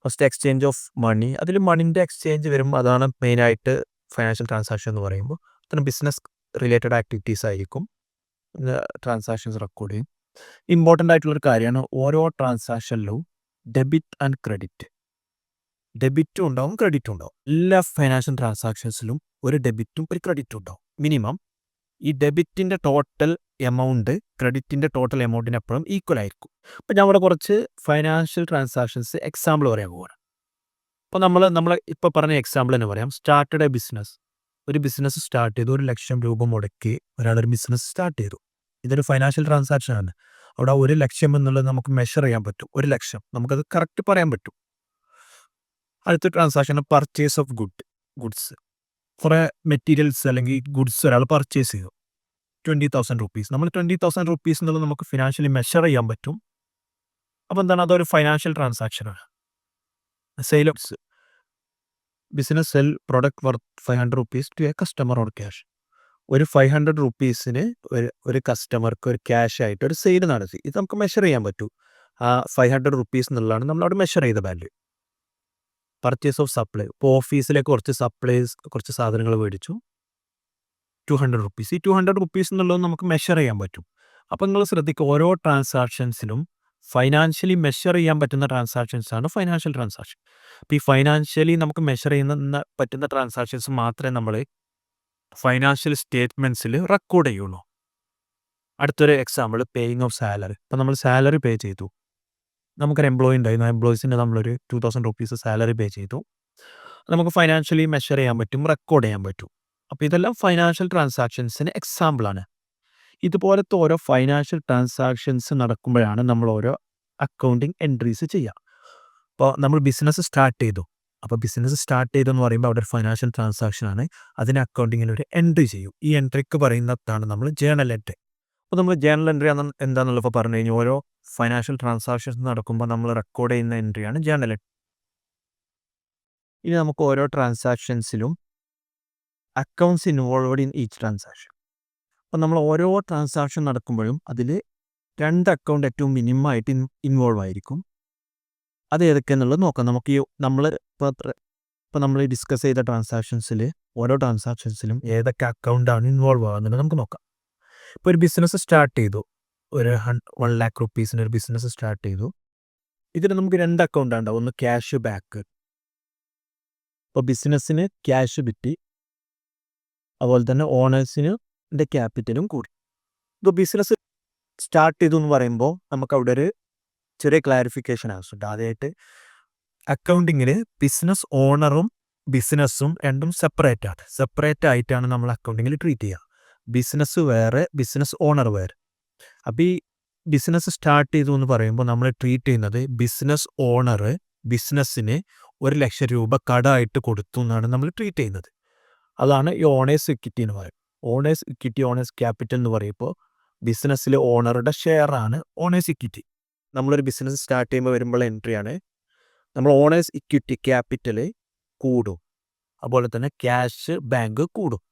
ഫസ്റ്റ് എക്സ്ചേഞ്ച് ഓഫ് മണി, അതിൽ മണിൻ്റെ എക്സ്ചേഞ്ച് വരുമ്പോൾ അതാണ് മെയിനായിട്ട് ഫൈനാൻഷ്യൽ ട്രാൻസാക്ഷൻ എന്ന് പറയുമ്പോൾ. അത്തരം ബിസിനസ് റിലേറ്റഡ് ആക്ടിവിറ്റീസ് ആയിരിക്കും ട്രാൻസാക്ഷൻസ് റെക്കോർഡ് ചെയ്യും. ഇമ്പോർട്ടൻ്റ് ആയിട്ടുള്ളൊരു കാര്യമാണ് ഓരോ ട്രാൻസാക്ഷനിലും ഡെബിറ്റ് ആൻഡ് ക്രെഡിറ്റ്. ഡെബിറ്റും ഉണ്ടാവും, ക്രെഡിറ്റും ഉണ്ടാവും. എല്ലാ ഫൈനാൻഷ്യൽ ട്രാൻസാക്ഷൻസിലും ഒരു ഡെബിറ്റും ഒരു ക്രെഡിറ്റും ഉണ്ടാവും മിനിമം. ഈ ഡെബിറ്റിൻ്റെ ടോട്ടൽ എമൗണ്ട് ക്രെഡിറ്റിൻ്റെ ടോട്ടൽ എമൗണ്ടിന് എപ്പോഴും ഈക്വൽ ആയിരിക്കും. അപ്പോൾ ഞാൻ ഇവിടെ കുറച്ച് ഫൈനാൻഷ്യൽ ട്രാൻസാക്ഷൻസ് എക്സാമ്പിൾ പറയാൻ പോവുകയാണ്. അപ്പോൾ നമ്മൾ ഇപ്പോൾ പറഞ്ഞ എക്സാമ്പിൾ തന്നെ പറയാം. Started A business. ഒരു ബിസിനസ് സ്റ്റാർട്ട് ചെയ്തു, 1,00,000 രൂപ മുടക്കി ഒരാളൊരു ബിസിനസ് സ്റ്റാർട്ട് ചെയ്തു. ഇതൊരു ഫൈനാൻഷ്യൽ ട്രാൻസാക്ഷൻ ആണ്. അവിടെ 1,00,000 എന്നുള്ളത് നമുക്ക് മെഷർ ചെയ്യാൻ പറ്റും. 1,00,000 നമുക്കത് കറക്റ്റ് പറയാൻ പറ്റും. അടുത്ത ട്രാൻസാക്ഷൻ പർച്ചേസ് ഓഫ് ഗുഡ്സ്. കുറേ മെറ്റീരിയൽസ് അല്ലെങ്കിൽ ഗുഡ്സ് ഒരാൾ പർച്ചേസ് ചെയ്തു, 20,000 റുപ്പീസ്. നമ്മൾ 20,000 റുപ്പീസ് എന്നുള്ളത് നമുക്ക് ഫിനാൻഷ്യലി മെഷർ ചെയ്യാൻ പറ്റും. അപ്പോൾ എന്താണ്, അതൊരു ഫൈനാൻഷ്യൽ ട്രാൻസാക്ഷനാണ്. Sale of business sell product worth 500 rupees to a customer or cash. ഒരു 500 റുപ്പീസിന് ഒരു കസ്റ്റമർക്ക് ഒരു ക്യാഷ് ആയിട്ട് ഒരു സെയിൽ നടത്തി. ഇത് നമുക്ക് മെഷർ ചെയ്യാൻ പറ്റും. ആ 500 റുപ്പീസ് എന്നുള്ളതാണ് നമ്മളവിടെ മെഷർ ചെയ്ത വാല്യൂ. Purchase of supply. ഇപ്പോൾ ഓഫീസിലേക്ക് കുറച്ച് സാധനങ്ങൾ മേടിച്ചു, 200 റുപ്പീസ്. ഈ 200 റുപ്പീസ് എന്നുള്ളത് നമുക്ക് മെഷർ ചെയ്യാൻ പറ്റും. അപ്പോൾ നിങ്ങൾ ശ്രദ്ധിക്കുക, ഓരോ ട്രാൻസാക്ഷൻസിലും ഫൈനാൻഷ്യലി മെഷർ ചെയ്യാൻ പറ്റുന്ന ട്രാൻസാക്ഷൻസാണ് ഫൈനാൻഷ്യൽ ട്രാൻസാക്ഷൻ. അപ്പോൾ ഈ ഫൈനാൻഷ്യലി നമുക്ക് മെഷർ ചെയ്യുന്ന പറ്റുന്ന ട്രാൻസാക്ഷൻസ് മാത്രമേ നമ്മൾ ഫൈനാൻഷ്യൽ സ്റ്റേറ്റ്മെൻറ്റ്സിൽ റെക്കോർഡ് ചെയ്യുള്ളൂ. അടുത്തൊരു എക്സാമ്പിൾ പേയിങ് ഓഫ് സാലറി. ഇപ്പോൾ നമ്മൾ സാലറി പേ ചെയ്തു, നമുക്കൊരു എംപ്ലോയി ഉണ്ടായിരുന്നു. എംപ്ലോയീസിന് നമ്മളൊരു 2,000 റുപ്പീസ് സാലറി പേ ചെയ്തു. നമുക്ക് ഫൈനാൻഷ്യലി മെഷർ ചെയ്യാൻ പറ്റും, റെക്കോർഡ് ചെയ്യാൻ പറ്റും. അപ്പോൾ ഇതെല്ലാം ഫൈനാൻഷ്യൽ ട്രാൻസാക്ഷൻസിന് എക്സാമ്പിളാണ്. ഇതുപോലത്തെ ഓരോ ഫൈനാൻഷ്യൽ ട്രാൻസാക്ഷൻസ് നടക്കുമ്പോഴാണ് നമ്മൾ ഓരോ അക്കൗണ്ടിങ് എൻട്രീസ് ചെയ്യുക. അപ്പോൾ നമ്മൾ ബിസിനസ് സ്റ്റാർട്ട് ചെയ്തു. അപ്പോൾ ബിസിനസ് സ്റ്റാർട്ട് ചെയ്തെന്ന് പറയുമ്പോൾ അവിടെ ഒരു ഫൈനാൻഷ്യൽ ട്രാൻസാക്ഷൻ ആണ്. അതിന് അക്കൗണ്ടിങ്ങിൽ ഒരു എൻട്രി ചെയ്യും. ഈ എൻട്രിക്ക് പറയുന്നതാണ് നമ്മൾ ജേണൽ എൻട്രി. അപ്പോൾ നമ്മൾ ജേണൽ എൻട്രി എന്താണെന്നുള്ളത് പറഞ്ഞു കഴിഞ്ഞാൽ ഓരോ ഫൈനാൻഷ്യൽ ട്രാൻസാക്ഷൻസ് നടക്കുമ്പോൾ നമ്മൾ റെക്കോർഡ് ചെയ്യുന്ന എൻട്രിയാണ് ജേണൽ എൻട്രി. ഇനി നമുക്ക് ഓരോ ട്രാൻസാക്ഷൻസിലും accounts involved in each transaction. അപ്പോൾ നമ്മൾ ഓരോ ട്രാൻസാക്ഷൻ നടക്കുമ്പോഴും അതിൽ 2 അക്കൗണ്ട് ഏറ്റവും മിനിമം ആയിട്ട് ഇൻവോൾവ് ആയിരിക്കും. അത് ഏതൊക്കെയെന്നുള്ളത് നോക്കാം. നമുക്ക് നമ്മൾ നമ്മൾ ഡിസ്കസ് ചെയ്ത ട്രാൻസാക്ഷൻസിൽ ഓരോ ട്രാൻസാക്ഷൻസിലും ഏതൊക്കെ അക്കൗണ്ടാണ് ഇൻവോൾവ് ആകുന്നത് നമുക്ക് നോക്കാം. ഇപ്പോൾ ഒരു ബിസിനസ് സ്റ്റാർട്ട് ചെയ്തു, ഒരു 1 lakh റുപ്പീസിന് ഒരു ബിസിനസ് സ്റ്റാർട്ട് ചെയ്തു. ഇതിൽ നമുക്ക് 2 അക്കൗണ്ടാണ് ഉണ്ടാവും. ഒന്ന് ക്യാഷ് ബാക്ക്. ഇപ്പോൾ ബിസിനസ്സിന് ക്യാഷ് കിട്ടി, അതുപോലെ തന്നെ ഓണേഴ്സിൻ്റെ ക്യാപിറ്റലും കൂടി. ഇപ്പോൾ ബിസിനസ് സ്റ്റാർട്ട് ചെയ്തു എന്ന് പറയുമ്പോൾ നമുക്ക് അവിടെ ഒരു ചെറിയ ക്ലാരിഫിക്കേഷൻ ആവശ്യമുണ്ട്. ആദ്യമായിട്ട് അക്കൗണ്ടിങ്ങിൽ ബിസിനസ് ഓണറും ബിസിനസ്സും രണ്ടും സെപ്പറേറ്റ് ആയിട്ടാണ് നമ്മൾ അക്കൗണ്ടിങ്ങിൽ ട്രീറ്റ് ചെയ്യുക. ബിസിനസ് വേറെ, ബിസിനസ് ഓണർ വേറെ. അപ്പോൾ ഈ ബിസിനസ് സ്റ്റാർട്ട് ചെയ്തു എന്ന് പറയുമ്പോൾ നമ്മൾ ട്രീറ്റ് ചെയ്യുന്നത് ബിസിനസ് ഓണർ ബിസിനസ്സിന് 1,00,000 രൂപ കടമായിട്ട് കൊടുത്തു എന്നാണ് നമ്മൾ ട്രീറ്റ് ചെയ്യുന്നത്. അതാണ് ഈ ഓണേഴ്സ് ഇക്വിറ്റി എന്ന് പറയുന്നത്. ഓണേഴ്സ് ഇക്വിറ്റി, ഓണേഴ്സ് ക്യാപിറ്റൽ എന്ന് പറയുമ്പോൾ ബിസിനസ്സിലെ ഓണറുടെ ഷെയറാണ് ഓണേഴ്സ് ഇക്വിറ്റി. നമ്മളൊരു ബിസിനസ് സ്റ്റാർട്ട് ചെയ്യുമ്പോൾ വരുമ്പോൾ എൻട്രിയാണ്. നമ്മൾ ഓണേഴ്സ് ഇക്വിറ്റി ക്യാപിറ്റൽ കൂടും, അതുപോലെ തന്നെ ക്യാഷ് ബാങ്ക് കൂടും.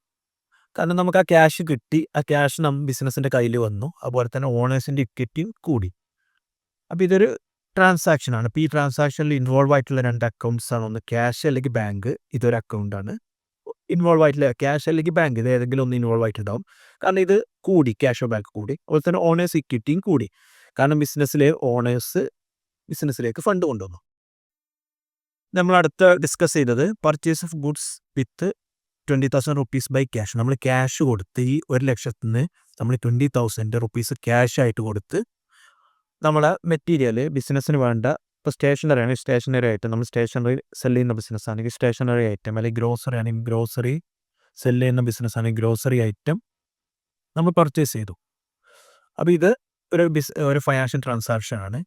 കാരണം നമുക്ക് ആ ക്യാഷ് കിട്ടി, ആ ക്യാഷ് ബിസിനസ്സിൻ്റെ കയ്യിൽ വന്നു, അതുപോലെ തന്നെ ഓണേഴ്സിൻ്റെ ഇക്വിറ്റിയും കൂടി. അപ്പോൾ ഇതൊരു ട്രാൻസാക്ഷനാണ്. അപ്പോൾ ഈ ട്രാൻസാക്ഷനിൽ ഇൻവോൾവ് ആയിട്ടുള്ള 2 അക്കൗണ്ട്സ് ആണ്. ഒന്ന് ക്യാഷ് അല്ലെങ്കിൽ ബാങ്ക്. ഇതൊരു അക്കൗണ്ടാണ്. ഇൻവോൾവ് ആയിട്ടില്ല ക്യാഷ് അല്ലെങ്കിൽ ബാങ്ക്, ഇത് ഏതെങ്കിലും ഒന്ന് ഇൻവോൾവ് ആയിട്ടുണ്ടാവും. കാരണം ഇത് കൂടി, ക്യാഷോ ബാങ്ക് കൂടി. അതുപോലെ തന്നെ ഓണേഴ്സ് ഇക്വിറ്റിയും കൂടി, കാരണം ബിസിനസ്സിലെ ഓണേഴ്സ് ബിസിനസ്സിലേക്ക് ഫണ്ട് കൊണ്ടുവന്നു. നമ്മൾ അടുത്ത ഡിസ്കസ് ചെയ്തത് purchase of goods with 20,000 rupees by cash. നമ്മൾ ക്യാഷ് കൊടുത്ത് ഈ 1,00,000 നമ്മൾ 20,000 റുപ്പീസ് ക്യാഷ് ആയിട്ട് കൊടുത്ത് നമ്മളെ മെറ്റീരിയൽ ബിസിനസ്സിന് വേണ്ട, ഇപ്പോൾ സ്റ്റേഷനറി ആണെങ്കിൽ സ്റ്റേഷനറി ഐറ്റം, നമ്മൾ സ്റ്റേഷനറി സെല് ചെയ്യുന്ന ബിസിനസ് ആണെങ്കിൽ സ്റ്റേഷനറി ഐറ്റം, അല്ലെങ്കിൽ ഗ്രോസറി ആണെങ്കിൽ ഗ്രോസറി സെല് ചെയ്യുന്ന ബിസിനസ് ആണെങ്കിൽ ഗ്രോസറി ഐറ്റം നമ്മൾ പർച്ചേസ് ചെയ്തു. അപ്പോൾ ഇത് ഒരു ഫൈനാൻഷ്യൽ ട്രാൻസാക്ഷൻ ആണ്.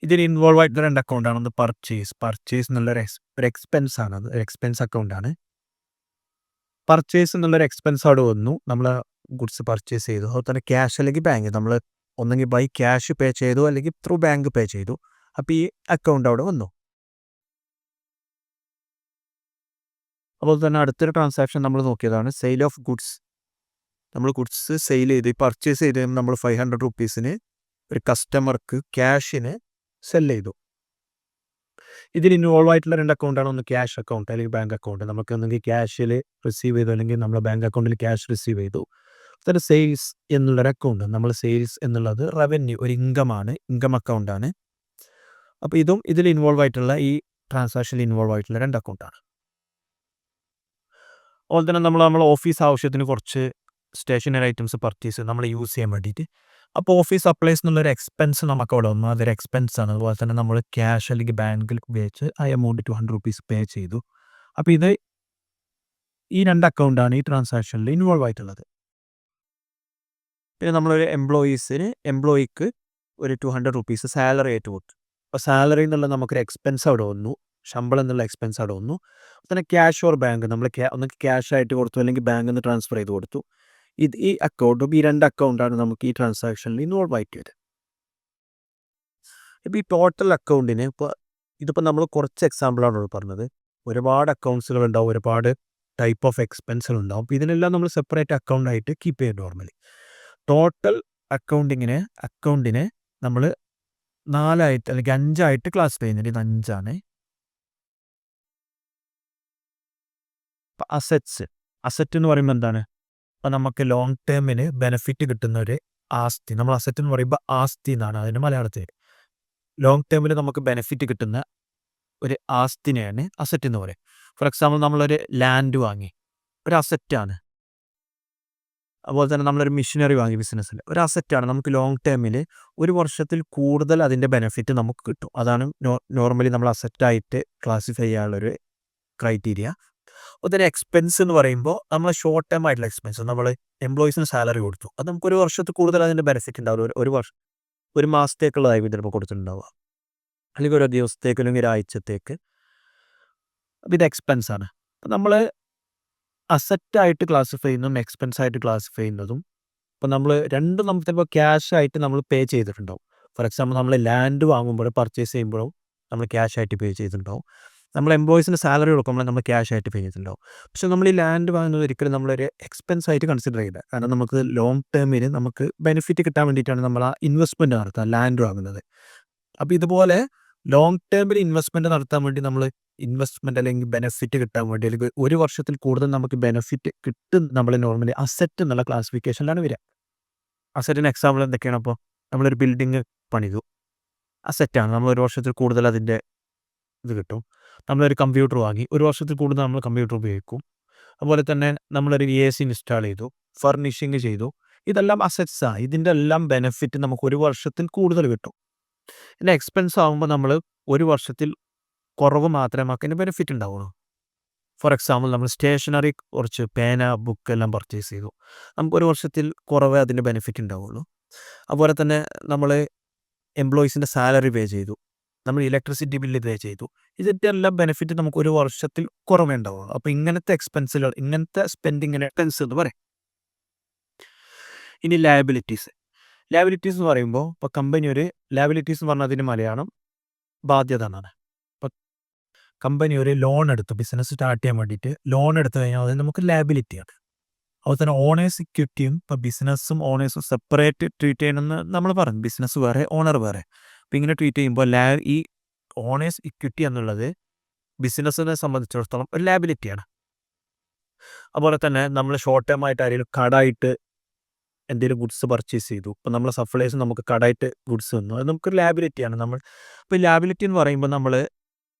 ഇതിൽ ഇൻവോൾവ് ആയിട്ടുള്ള 2 അക്കൗണ്ടാണ്. ഒന്ന് പർച്ചേസ് എന്നുള്ളൊരു എക്സ്പെൻസ് ആണ്. അത് എക്സ്പെൻസ് അക്കൗണ്ടാണ്. പർച്ചേസ് എന്നുള്ളൊരു എക്സ്പെൻസ് അവിടെ വന്നു. നമ്മൾ ഗുഡ്സ് പർച്ചേസ് ചെയ്തു. അതുപോലെ തന്നെ ക്യാഷ് അല്ലെങ്കിൽ ബാങ്ക് നമ്മൾ ഒന്നെങ്കിൽ ബൈ ക്യാഷ് പേ ചെയ്തു അല്ലെങ്കിൽ ത്രൂ ബാങ്ക് പേ ചെയ്തു. അപ്പോൾ ഈ അക്കൗണ്ട് അവിടെ വന്നു. അതുപോലെ തന്നെ അടുത്തൊരു ട്രാൻസാക്ഷൻ നമ്മൾ നോക്കിയതാണ് സെയിൽ ഓഫ് ഗുഡ്സ്. നമ്മൾ ഗുഡ്സ് സെയിൽ ചെയ്ത് പർച്ചേസ് ചെയ്ത് നമ്മൾ 500 റുപ്പീസിന് ഒരു കസ്റ്റമർക്ക് ക്യാഷിന് സെൽ ചെയ്തു. ഇതിൽ ഇൻവോൾവ് ആയിട്ടുള്ള 2 അക്കൗണ്ടാണ്. ഒന്ന് ക്യാഷ് അക്കൗണ്ട് അല്ലെങ്കിൽ ബാങ്ക് അക്കൗണ്ട്. നമുക്ക് ഒന്നെങ്കിൽ ക്യാഷിൽ റിസീവ് ചെയ്തു അല്ലെങ്കിൽ നമ്മുടെ ബാങ്ക് അക്കൗണ്ടിൽ ക്യാഷ് റിസീവ് ചെയ്തു. then സെയിൽസ് എന്നുള്ളൊരു അക്കൗണ്ട്. നമ്മൾ സെയിൽസ് എന്നുള്ളത് റവന്യൂ ഒരു ഇൻകമാണ്, ഇൻകം അക്കൗണ്ടാണ്. അപ്പോൾ ഇതും ഇതിൽ ഇൻവോൾവ് ആയിട്ടുള്ള ഈ ട്രാൻസാക്ഷനിൽ ഇൻവോൾവ് ആയിട്ടുള്ള 2 അക്കൗണ്ടാണ്. അതുപോലെ തന്നെ നമ്മൾ ഓഫീസ് ആവശ്യത്തിന് കുറച്ച് സ്റ്റേഷനറി ഐറ്റംസ് പർച്ചേസ് നമ്മൾ യൂസ് ചെയ്യാൻ വേണ്ടിയിട്ട്. അപ്പോൾ ഓഫീസ് സപ്ലൈസ് എന്നുള്ളൊരു എക്സ്പെൻസ് നമുക്ക് അവിടെ വന്നു. അതൊരു എക്സ്പെൻസ് ആണ്. അതുപോലെ തന്നെ നമ്മൾ ക്യാഷ് അല്ലെങ്കിൽ ബാങ്കിൽ ഉപയോഗിച്ച് ആ എമൗണ്ട് 200 റുപ്പീസ് പേ ചെയ്തു. അപ്പോൾ ഇത് ഈ 2 അക്കൗണ്ടാണ് ഈ ട്രാൻസാക്ഷനിൽ ഇൻവോൾവ് ആയിട്ടുള്ളത്. പിന്നെ നമ്മളൊരു എംപ്ലോയിക്ക് ഒരു 200 റുപ്പീസ് സാലറി ആയിട്ട് കൊടുത്തു. അപ്പോൾ സാലറി എന്നുള്ള നമുക്കൊരു എക്സ്പെൻസ് അവിടെ വന്നു. ശമ്പളം എന്നുള്ള എക്സ്പെൻസ് അവിടെ വന്നു. പിന്നെ ക്യാഷ് ഓർ ബാങ്ക് നമ്മൾ ഒന്നെങ്കിൽ ക്യാഷ് ആയിട്ട് കൊടുത്തു അല്ലെങ്കിൽ ബാങ്കിൽ നിന്ന് ട്രാൻസ്ഫർ ചെയ്ത് കൊടുത്തു. ഈ അക്കൗണ്ടും ഈ 2 അക്കൗണ്ടാണ് നമുക്ക് ഈ ട്രാൻസാക്ഷനിൽ ഇൻവോൾവ് ആയിട്ട്. ഇപ്പോൾ ഈ ടോട്ടൽ അക്കൗണ്ടിന് ഇതിപ്പോൾ നമ്മൾ കുറച്ച് എക്സാമ്പിളാണ് പറഞ്ഞത്. ഒരുപാട് അക്കൗണ്ട്സുകൾ ഉണ്ടാവും, ഒരുപാട് ടൈപ്പ് ഓഫ് എക്സ്പെൻസുകൾ ഉണ്ടാവും. അപ്പോൾ ഇതിനെല്ലാം നമ്മൾ സെപ്പറേറ്റ് അക്കൗണ്ടായിട്ട് കീപ്പ് ചെയ്യും നോർമലി. ടോട്ടൽ അക്കൗണ്ടിനെ നമ്മൾ 4 അല്ലെങ്കിൽ 5 ക്ലാസിഫൈ ചെയ്യുന്നുണ്ട്. ഇത് 5. ഇപ്പം അസറ്റ് എന്ന് പറയുമ്പോൾ എന്താണ്? അപ്പം നമുക്ക് ലോങ് ടേമിന് ബെനിഫിറ്റ് കിട്ടുന്ന ഒരു ആസ്തി. നമ്മൾ അസറ്റ് എന്ന് പറയുമ്പോൾ ആസ്തി എന്നാണ് അതിന് മലയാളത്തിൽ. ലോങ് ടേമിൽ നമുക്ക് ബെനിഫിറ്റ് കിട്ടുന്ന ഒരു ആസ്തിനെയാണ് അസറ്റ് എന്ന് പറയുക. ഫോർ എക്സാമ്പിൾ നമ്മളൊരു ലാൻഡ് വാങ്ങി, ഒരു അസറ്റാണ്. അതുപോലെ തന്നെ നമ്മളൊരു മെഷീനറി വാങ്ങി ബിസിനസ്സിൽ, ഒരു അസറ്റാണ്. നമുക്ക് ലോങ് ടേമിൽ 1 വർഷത്തിൽ കൂടുതൽ അതിൻ്റെ ബെനിഫിറ്റ് നമുക്ക് കിട്ടും. അതാണ് നോർമലി നമ്മൾ അസറ്റായിട്ട് ക്ലാസിഫൈ ചെയ്യാനുള്ളൊരു ക്രൈറ്റീരിയ. അതുപോലെ എക്സ്പെൻസ് എന്ന് പറയുമ്പോൾ നമ്മൾ ഷോർട്ട് ടേം ആയിട്ടുള്ള എക്സ്പെൻസ്. നമ്മൾ എംപ്ലോയീസിന് സാലറി കൊടുത്തു, അത് നമുക്ക് 1 വർഷത്തിൽ കൂടുതൽ അതിൻ്റെ ബെനിഫിറ്റ് ഉണ്ടാവില്ല. ഒരു മാസത്തേക്കുള്ളതായി ചിലപ്പോൾ കൊടുത്തിട്ടുണ്ടാവുക, അല്ലെങ്കിൽ ഒരു ദിവസത്തേക്ക് അല്ലെങ്കിൽ ഒരാഴ്ചത്തേക്ക്. അപ്പോൾ ഇത് എക്സ്പെൻസ് ആണ്. അപ്പം നമ്മൾ അസറ്റായിട്ട് ക്ലാസിഫൈ ചെയ്യുന്നതും എക്സ്പെൻസ് ആയിട്ട് ക്ലാസിഫൈ ചെയ്യുന്നതും ഇപ്പോൾ നമ്മൾ രണ്ടും നമുക്ക് ചിലപ്പോൾ ക്യാഷ് ആയിട്ട് നമ്മൾ പേ ചെയ്തിട്ടുണ്ടാവും. ഫോർ എക്സാമ്പിൾ നമ്മൾ ലാൻഡ് വാങ്ങുമ്പോഴും പർച്ചേസ് ചെയ്യുമ്പോഴും നമ്മൾ ക്യാഷ് ആയിട്ട് പേ ചെയ്തിട്ടുണ്ടാവും. നമ്മൾ എംപ്ലോയീസിന് സാലറി കൊടുക്കുമ്പോൾ നമ്മൾ ക്യാഷ് ആയിട്ട് പേ ചെയ്തിട്ടുണ്ടാവും. പക്ഷേ നമ്മൾ ഈ ലാൻഡ് വാങ്ങുന്നത് ഒരിക്കലും നമ്മളൊരു എക്സ്പെൻസ് ആയിട്ട് കൺസിഡർ ചെയ്യില്ല. കാരണം നമുക്ക് ലോങ് ടേമിൽ നമുക്ക് ബെനിഫിറ്റ് കിട്ടാൻ വേണ്ടിയിട്ടാണ് നമ്മൾ ആ ഇൻവെസ്റ്റ്മെൻറ്റ് നടത്തുക, ലാൻഡ് വാങ്ങുന്നത്. അപ്പോൾ ഇതുപോലെ ലോങ് ടേമിൽ ഇൻവെസ്റ്റ്മെൻറ്റ് നടത്താൻ വേണ്ടി നമ്മൾ ഇൻവെസ്റ്റ്മെൻറ്റ് അല്ലെങ്കിൽ ബെനിഫിറ്റ് കിട്ടാൻ വേണ്ടി അല്ലെങ്കിൽ 1 വർഷത്തിൽ കൂടുതൽ നമുക്ക് ബെനിഫിറ്റ് കിട്ടും നമ്മൾ നോർമലി അസറ്റ് എന്നുള്ള ക്ലാസിഫിക്കേഷനിലാണ് വരിക. അസറ്റിന് എക്സാമ്പിൾ എന്തൊക്കെയാണ്? അപ്പോൾ നമ്മളൊരു ബിൽഡിങ് പണിതു, അസറ്റാണ്. നമ്മൾ 1 വർഷത്തിൽ കൂടുതൽ അതിൻ്റെ ഇത് കിട്ടും. നമ്മളൊരു കമ്പ്യൂട്ടർ വാങ്ങി, 1 വർഷത്തിൽ കൂടുതൽ നമ്മൾ കമ്പ്യൂട്ടർ ഉപയോഗിക്കും. അതുപോലെ തന്നെ നമ്മളൊരു AC ഇൻസ്റ്റാൾ ചെയ്തു, ഫർണിഷിങ് ചെയ്തു. ഇതെല്ലാം അസറ്റ്സാണ്. ഇതിൻ്റെ എല്ലാം ബെനിഫിറ്റ് നമുക്ക് 1 വർഷത്തിൽ കൂടുതൽ കിട്ടും. പിന്നെ എക്സ്പെൻസ് ആകുമ്പോൾ നമ്മൾ 1 വർഷത്തിൽ കുറവ് മാത്രമേ നമുക്ക് അതിന് ബെനിഫിറ്റ് ഉണ്ടാവുള്ളൂ. ഫോർ എക്സാമ്പിൾ നമ്മൾ സ്റ്റേഷനറി കുറച്ച് പേന, ബുക്ക് എല്ലാം പർച്ചേസ് ചെയ്തു, നമുക്ക് 1 വർഷത്തിൽ കുറവേ അതിൻ്റെ ബെനിഫിറ്റ് ഉണ്ടാവുള്ളൂ. അതുപോലെ തന്നെ നമ്മൾ എംപ്ലോയീസിൻ്റെ സാലറി പേ ചെയ്തു, നമ്മൾ ഇലക്ട്രിസിറ്റി ബില്ല് പേ ചെയ്തു. ഇതിൻ്റെ എല്ലാം ബെനിഫിറ്റ് നമുക്ക് 1 വർഷത്തിൽ കുറവേ ഉണ്ടാവുള്ളൂ. അപ്പോൾ ഇങ്ങനത്തെ സ്പെൻഡിങ്ങിന് എക്സ്പെൻസ് എന്ന് പറയും. ഇനി ലയബിലിറ്റീസ് എന്ന് പറയുമ്പോൾ ഇപ്പോൾ കമ്പനി ഒരു ലയബിലിറ്റീസ് എന്ന് പറഞ്ഞാൽ അതിന് മലയാളം ബാധ്യത എന്നാണ്. ഇപ്പോൾ കമ്പനി ഒരു ലോൺ എടുത്തു, ബിസിനസ് സ്റ്റാർട്ട് ചെയ്യാൻ വേണ്ടിയിട്ട് ലോൺ എടുത്തു കഴിഞ്ഞാൽ അത് നമുക്ക് ലയബിലിറ്റിയാണ്. അതുപോലെ തന്നെ ഓണേഴ്സ് ഇക്വിറ്റിയും ഇപ്പോൾ ബിസിനസ്സും ഓണേഴ്സും സെപ്പറേറ്റ് ട്രീറ്റ് ചെയ്യണമെന്ന് നമ്മൾ പറഞ്ഞു. ബിസിനസ് വേറെ, ഓണർ വേറെ. അപ്പോൾ ഇങ്ങനെ ട്രീറ്റ് ചെയ്യുമ്പോൾ ഈ ഓണേഴ്സ് ഇക്വിറ്റി എന്നുള്ളത് ബിസിനസ്സിനെ സംബന്ധിച്ചിടത്തോളം ഒരു ലയബിലിറ്റിയാണ്. അതുപോലെ തന്നെ നമ്മൾ ഷോർട്ട് ടേം ആയിട്ട് ആരെങ്കിലും കടായിട്ട് എന്തെങ്കിലും ഗുഡ്സ് പർച്ചേസ് ചെയ്തു, ഇപ്പോൾ നമ്മൾ സപ്ലൈസ് നമുക്ക് കടായിട്ട് ഗുഡ്സ് തന്നു, അത് നമുക്കൊരു ലയബിലിറ്റിയാണ്. ഇപ്പോൾ ലാബിലിറ്റി എന്ന് പറയുമ്പോൾ നമ്മൾ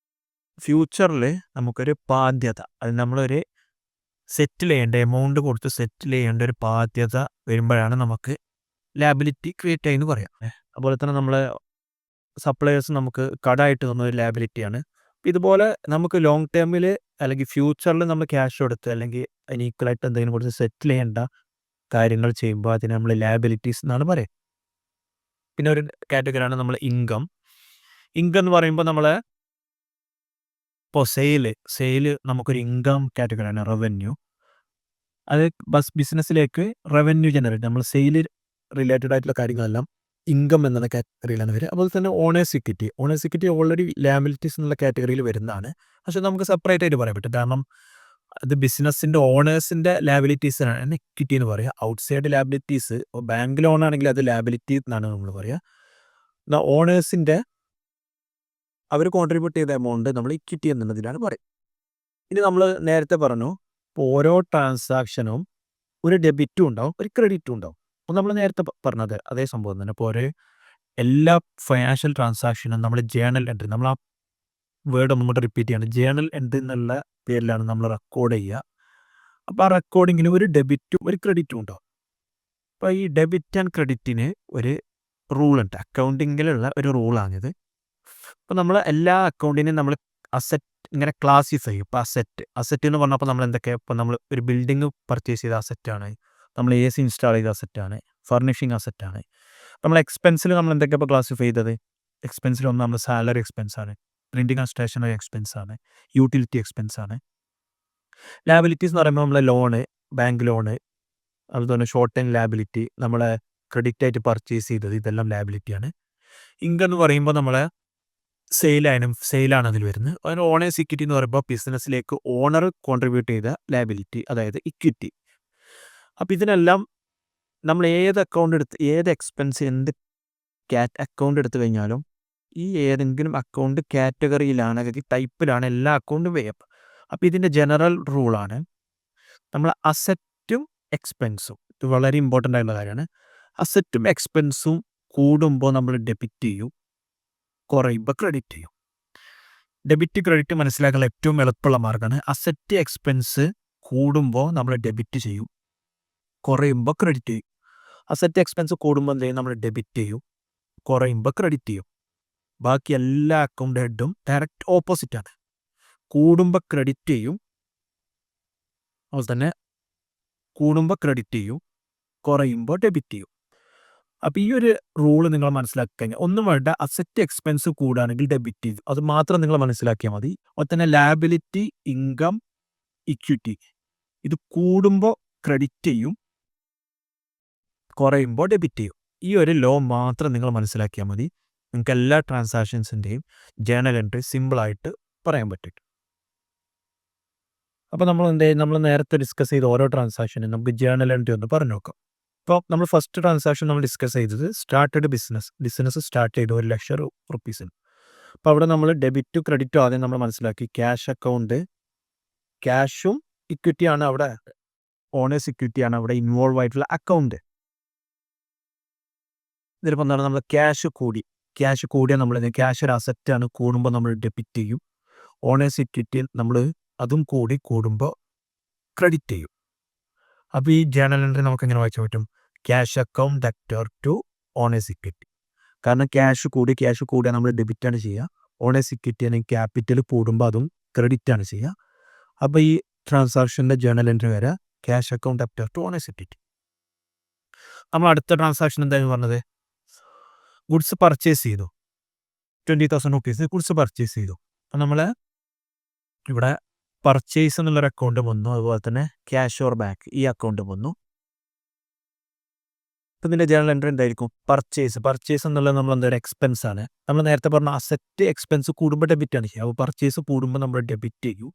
ഫ്യൂച്ചറിൽ നമുക്കൊരു ബാധ്യത, അത് നമ്മളൊരു സെറ്റിൽ ചെയ്യേണ്ട എമൗണ്ട് കൊടുത്ത് സെറ്റിൽ ചെയ്യേണ്ട ഒരു ബാധ്യത വരുമ്പോഴാണ് നമുക്ക് ലാബിലിറ്റി ക്രിയേറ്റ് ചെയ്യുമെന്ന് പറയാം. അതുപോലെ തന്നെ നമ്മൾ സപ്ലയേഴ്സ് നമുക്ക് കടായിട്ട് തന്ന ഒരു ലാബിലിറ്റിയാണ്. ഇതുപോലെ നമുക്ക് ലോങ് ടേമിൽ അല്ലെങ്കിൽ ഫ്യൂച്ചറിൽ നമ്മൾ ക്യാഷ് കൊടുത്ത് അല്ലെങ്കിൽ അതിന് ഈക്വലായിട്ട് എന്തെങ്കിലും കൊടുത്ത് സെറ്റിൽ ചെയ്യേണ്ട കാര്യങ്ങൾ ചെയ്യുമ്പോൾ അതിന് നമ്മൾ ലാബിലിറ്റീസ് എന്നാണ് പറയുക. പിന്നെ ഒരു കാറ്റഗറിയാണ് നമ്മൾ ഇൻകം എന്ന് പറയുമ്പോൾ നമ്മൾ ഇപ്പോൾ സെയില് നമുക്കൊരു ഇൻകം കാറ്റഗറിയാണ്. റവന്യൂ അത് ബിസിനസ്സിലേക്ക് റവന്യൂ ജനറേറ്റ് നമ്മൾ സെയിൽ റിലേറ്റഡ് ആയിട്ടുള്ള കാര്യങ്ങളെല്ലാം ഇൻകം എന്ന കാറ്റഗറിയിലാണ് വരിക. അതുപോലെ തന്നെ ഓണേഴ്സ് ഇക്വിറ്റി ഓൾറെഡി ലാബിലിറ്റീസ് എന്നുള്ള കാറ്റഗറിയിൽ വരുന്നതാണ്. പക്ഷെ നമുക്ക് സെപ്പറേറ്റ് ആയിട്ട് പറയാൻ പറ്റും. കാരണം അത് ബിസിനസ്സിന്റെ ഓണേഴ്സിന്റെ ലാബിലിറ്റീസിനാണ് ഇക്വിറ്റി എന്ന് പറയുക. ഔട്ട്സൈഡ് ലാബിലിറ്റീസ് ബാങ്ക് ലോൺ ആണെങ്കിൽ അത് ലാബിലിറ്റി എന്നാണ് നമ്മൾ പറയുക. ഓണേഴ്സിന്റെ അവർ കോൺട്രിബ്യൂട്ട് ചെയ്ത എമൗണ്ട് നമ്മൾ ഇക്വിറ്റി എന്നതിലാണ് പറയുക. ഇനി നമ്മൾ നേരത്തെ പറഞ്ഞു ഓരോ ട്രാൻസാക്ഷനും ഒരു ഡെബിറ്റും ഉണ്ടാവും, ഒരു ക്രെഡിറ്റും ഉണ്ടാവും. അപ്പോൾ നമ്മൾ നേരത്തെ പറഞ്ഞത് അതേ സംഭവം തന്നെ. അപ്പോൾ എല്ലാ ഫൈനാൻഷ്യൽ ട്രാൻസാക്ഷനും നമ്മൾ ജേണൽ എൻട്രി, നമ്മൾ ആ വേർഡ് ഒന്നുകൂടെ റിപ്പീറ്റ് ചെയ്യാണ്, ജേണൽ എൻട്രി എന്നുള്ള പേരിലാണ് നമ്മൾ റെക്കോർഡ് ചെയ്യുക. അപ്പോൾ ആ റെക്കോർഡിങ്ങിന് ഒരു ഡെബിറ്റും ഒരു ക്രെഡിറ്റും ഉണ്ടാവും. അപ്പോൾ ഈ ഡെബിറ്റ് ആൻഡ് ക്രെഡിറ്റിന് ഒരു റൂളുണ്ട്, അക്കൗണ്ടിങ്ങിലുള്ള ഒരു റൂളാണിത്. അപ്പോൾ നമ്മൾ എല്ലാ അക്കൗണ്ടിനും നമ്മൾ അസറ്റ് ഇങ്ങനെ ക്ലാസിഫൈ ചെയ്യും. ഇപ്പോൾ അസറ്റ് എന്ന് പറഞ്ഞപ്പോൾ നമ്മൾ എന്തൊക്കെ, ഇപ്പോൾ നമ്മൾ ഒരു ബിൽഡിംഗ് പർച്ചേസ് ചെയ്ത അസറ്റാണ്, നമ്മൾ AC ഇൻസ്റ്റാൾ ചെയ്ത അസറ്റാണ്, ഫർണിഷിങ് അസറ്റാണ്. നമ്മൾ എക്സ്പെൻസിൽ നമ്മൾ എന്തൊക്കെ ഇപ്പോൾ ക്ലാസിഫൈ ചെയ്തത്, എക്സ്പെൻസിൽ ഒന്ന് നമ്മൾ സാലറി എക്സ്പെൻസാണ്, പ്രിൻറ്റിംഗ് ആൻഡ് സ്റ്റേഷനറി എക്സ്പെൻസാണ്, യൂട്ടിലിറ്റി എക്സ്പെൻസാണ്. ലാബിലിറ്റീസ് എന്ന് പറയുമ്പോൾ നമ്മളെ ലോണ്, ബാങ്ക് ലോണ്, അതുപോലെ തന്നെ ഷോർട്ട് ടൈം ലാബിലിറ്റി, നമ്മളെ ക്രെഡിറ്റ് ആയിട്ട് പർച്ചേസ് ചെയ്തത്, ഇതെല്ലാം ലാബിലിറ്റിയാണ്. ഇൻകം എന്ന് പറയുമ്പോൾ നമ്മളെ സെയിലാണ് അതിൽ വരുന്നത്. അതിന് ഓണേഴ്സ് ഇക്വിറ്റി എന്ന് പറയുമ്പോൾ ബിസിനസ്സിലേക്ക് ഓണർ കോൺട്രിബ്യൂട്ട് ചെയ്ത ലാബിലിറ്റി, അതായത് ഇക്വിറ്റി. അപ്പോൾ ഇതിനെല്ലാം നമ്മൾ ഏത് എക്സ്പെൻസ് എന്ത് അക്കൗണ്ട് എടുത്തു കഴിഞ്ഞാലും ഈ ഏതെങ്കിലും അക്കൗണ്ട് കാറ്റഗറിയിലാണ്, അല്ലെങ്കിൽ ടൈപ്പിലാണ് എല്ലാ അക്കൗണ്ടും വരിക. അപ്പോൾ ഇതിൻ്റെ ജനറൽ റൂളാണ് നമ്മൾ അസറ്റും എക്സ്പെൻസും, ഇത് വളരെ ഇമ്പോർട്ടൻ്റ് ആയിട്ടുള്ള കാര്യമാണ്. അസറ്റും എക്സ്പെൻസും കൂടുമ്പോൾ നമ്മൾ ഡെബിറ്റ് ചെയ്യും, കുറയുമ്പോൾ ക്രെഡിറ്റ് ചെയ്യും. ഡെബിറ്റ് ക്രെഡിറ്റ് മനസ്സിലാക്കാനുള്ള ഏറ്റവും എളുപ്പമുള്ള മാർഗ്ഗമാണ്. അസറ്റ് എക്സ്പെൻസ് കൂടുമ്പോൾ നമ്മൾ ഡെബിറ്റ് ചെയ്യും, കുറയുമ്പോൾ ക്രെഡിറ്റ് ചെയ്യും. അസറ്റ് എക്സ്പെൻസ് കൂടുമ്പോൾ എന്ത് ചെയ്യും, നമ്മൾ ഡെബിറ്റ് ചെയ്യും, കുറയുമ്പോൾ ക്രെഡിറ്റ് ചെയ്യും. ബാക്കി എല്ലാ അക്കൗണ്ട് ഹെഡും ഡയറക്റ്റ് ഓപ്പോസിറ്റാണ്. കൂടുമ്പോൾ ക്രെഡിറ്റ് ചെയ്യും, അതുപോലെ തന്നെ കൂടുമ്പോൾ ക്രെഡിറ്റ് ചെയ്യും, കുറയുമ്പോൾ ഡെബിറ്റ് ചെയ്യും. അപ്പോൾ ഈ ഒരു റൂള് നിങ്ങൾ മനസ്സിലാക്കി കഴിഞ്ഞാൽ ഒന്നും വേണ്ട, അസറ്റ് എക്സ്പെൻസ് കൂടുകയാണെങ്കിൽ ഡെബിറ്റ് ചെയ്തു, അത് മാത്രം നിങ്ങൾ മനസ്സിലാക്കിയാൽ മതി. അതുപോലെ തന്നെ ലാബിലിറ്റി, ഇൻകം, ഇക്വിറ്റി ഇത് കൂടുമ്പോൾ ക്രെഡിറ്റ് ചെയ്യും, കുറയുമ്പോൾ ഡെബിറ്റ് ചെയ്യും. ഈ ഒരു ലോ മാത്രം നിങ്ങൾ മനസ്സിലാക്കിയാൽ മതി. നിങ്ങൾക്ക് എല്ലാ ട്രാൻസാക്ഷൻസിൻ്റെയും ജേണൽ എൻട്രി സിമ്പിളായിട്ട് പറയാൻ പറ്റും. അപ്പോൾ നമ്മൾ നമ്മൾ നേരത്തെ ഡിസ്കസ് ചെയ്ത ഓരോ ട്രാൻസാക്ഷനും നമുക്ക് ജേണൽ എൻട്രി ഒന്ന് പറഞ്ഞു നോക്കാം. ഇപ്പോൾ നമ്മൾ ഫസ്റ്റ് ട്രാൻസാക്ഷൻ നമ്മൾ ഡിസ്കസ് ചെയ്തത് സ്റ്റാർട്ടഡ് ബിസിനസ് സ്റ്റാർട്ട് ചെയ്തു 1,00,000 റുപ്പീസിന്. അപ്പോൾ അവിടെ നമ്മൾ ഡെബിറ്റും ക്രെഡിറ്റും ആദ്യം നമ്മൾ മനസ്സിലാക്കി. ക്യാഷ് അക്കൗണ്ട്, ക്യാഷും ഇക്വിറ്റിയാണ് അവിടെ, ഓണേഴ്സ് ഇക്വിറ്റിയാണ് അവിടെ ഇൻവോൾവ് ആയിട്ടുള്ള അക്കൗണ്ട്. ഇതിലിപ്പോൾ എന്താണ്, നമ്മൾ ക്യാഷ് കൂടിയാൽ നമ്മൾ ക്യാഷ് ഒരു അസറ്റാണ്, കൂടുമ്പോൾ നമ്മൾ ഡെബിറ്റ് ചെയ്യും. ഓണേഴ്സ് ഇക്വിറ്റി നമ്മൾ അതും കൂടുമ്പോൾ ക്രെഡിറ്റ് ചെയ്യും. അപ്പോൾ ഈ ജേണൽ എൻട്രി നമുക്ക് എങ്ങനെ വായിച്ചാൽ പറ്റും, cash account debtor to owner's equity. കാരണം ക്യാഷ് കൂടിയാൽ നമ്മൾ ഡെബിറ്റാണ് ചെയ്യുക, ഓണേഴ്സ് ഇക്വിറ്റി അല്ലെങ്കിൽ ക്യാപിറ്റൽ കൂടുമ്പോൾ അതും ക്രെഡിറ്റാണ് ചെയ്യുക. അപ്പോൾ ഈ ട്രാൻസാക്ഷൻ്റെ ജേണൽ എൻട്രി വരെ cash account debtor to owner's equity. നമ്മൾ അടുത്ത ട്രാൻസാക്ഷൻ എന്തായിരുന്നു പറഞ്ഞത്, ഗുഡ്സ് പർച്ചേസ് ചെയ്തു, 20,000 റുപ്പീസ് ഗുഡ്സ് പർച്ചേസ് ചെയ്തു. അപ്പം നമ്മൾ ഇവിടെ പർച്ചേസ് എന്നുള്ളൊരു അക്കൗണ്ട് വന്നു, അതുപോലെ തന്നെ ക്യാഷ് ഓർ ബാങ്ക് ഈ അക്കൗണ്ട് വന്നു. ഇപ്പം ഇതിൻ്റെ ജേണൽ എൻട്രി എന്തായിരിക്കും, പർച്ചേസ് എന്നുള്ളത് നമ്മൾ എന്തൊരു എക്സ്പെൻസ് ആണ്. നമ്മൾ നേരത്തെ പറഞ്ഞ അസറ്റ് എക്സ്പെൻസ് കൂടുമ്പോൾ ഡെബിറ്റാണ് ചെയ്യുക. അപ്പോൾ പർച്ചേസ് കൂടുമ്പോൾ നമ്മൾ ഡെബിറ്റ് ചെയ്യും,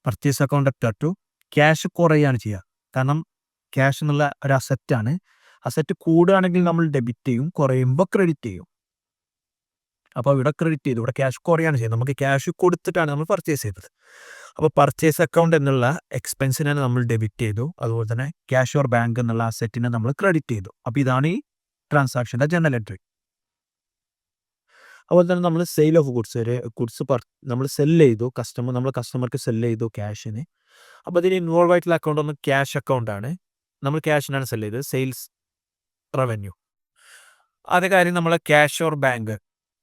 purchase account debtor to. Cash കുറയാണ് ചെയ്യുക, കാരണം ക്യാഷ് എന്നുള്ള ഒരു അസറ്റാണ്. അസറ്റ് കൂടുകയാണെങ്കിൽ നമ്മൾ ഡെബിറ്റ് ചെയ്യും, കുറയുമ്പോൾ ക്രെഡിറ്റ് ചെയ്യും. അപ്പോൾ ഇവിടെ ക്രെഡിറ്റ് ചെയ്തു, ഇവിടെ ക്യാഷ് കുറയാണ് ചെയ്യുന്നത്, നമുക്ക് ക്യാഷ് കൊടുത്തിട്ടാണ് നമ്മൾ പർച്ചേസ് ചെയ്തത്. അപ്പോൾ പർച്ചേസ് അക്കൗണ്ട് എന്നുള്ള എക്സ്പെൻസിനെ നമ്മൾ ഡെബിറ്റ് ചെയ്തു, അതുപോലെ തന്നെ ക്യാഷ് ഓർ ബാങ്ക് എന്നുള്ള അസറ്റിനെ നമ്മൾ ക്രെഡിറ്റ് ചെയ്തു. അപ്പോൾ ഇതാണ് ഈ ട്രാൻസാക്ഷൻ്റെ ജേണൽ എൻട്രി. അതുപോലെ തന്നെ നമ്മൾ സെയിൽ ഓഫ് ഗുഡ്സ് നമ്മൾ കസ്റ്റമർക്ക് സെല്ല് ചെയ്തു ക്യാഷിന്. അപ്പോൾ ഇതിന് ഇൻവോൾവ് ആയിട്ടുള്ള അക്കൗണ്ട് ഒന്ന് ക്യാഷ് അക്കൗണ്ടാണ്, നമ്മൾ ക്യാഷിനാണ് സെല്ല് ചെയ്തത്, സെയിൽസ് റവന്യൂ. അതേ കാര്യം നമ്മൾ ക്യാഷ് ഓർ ബാങ്ക്,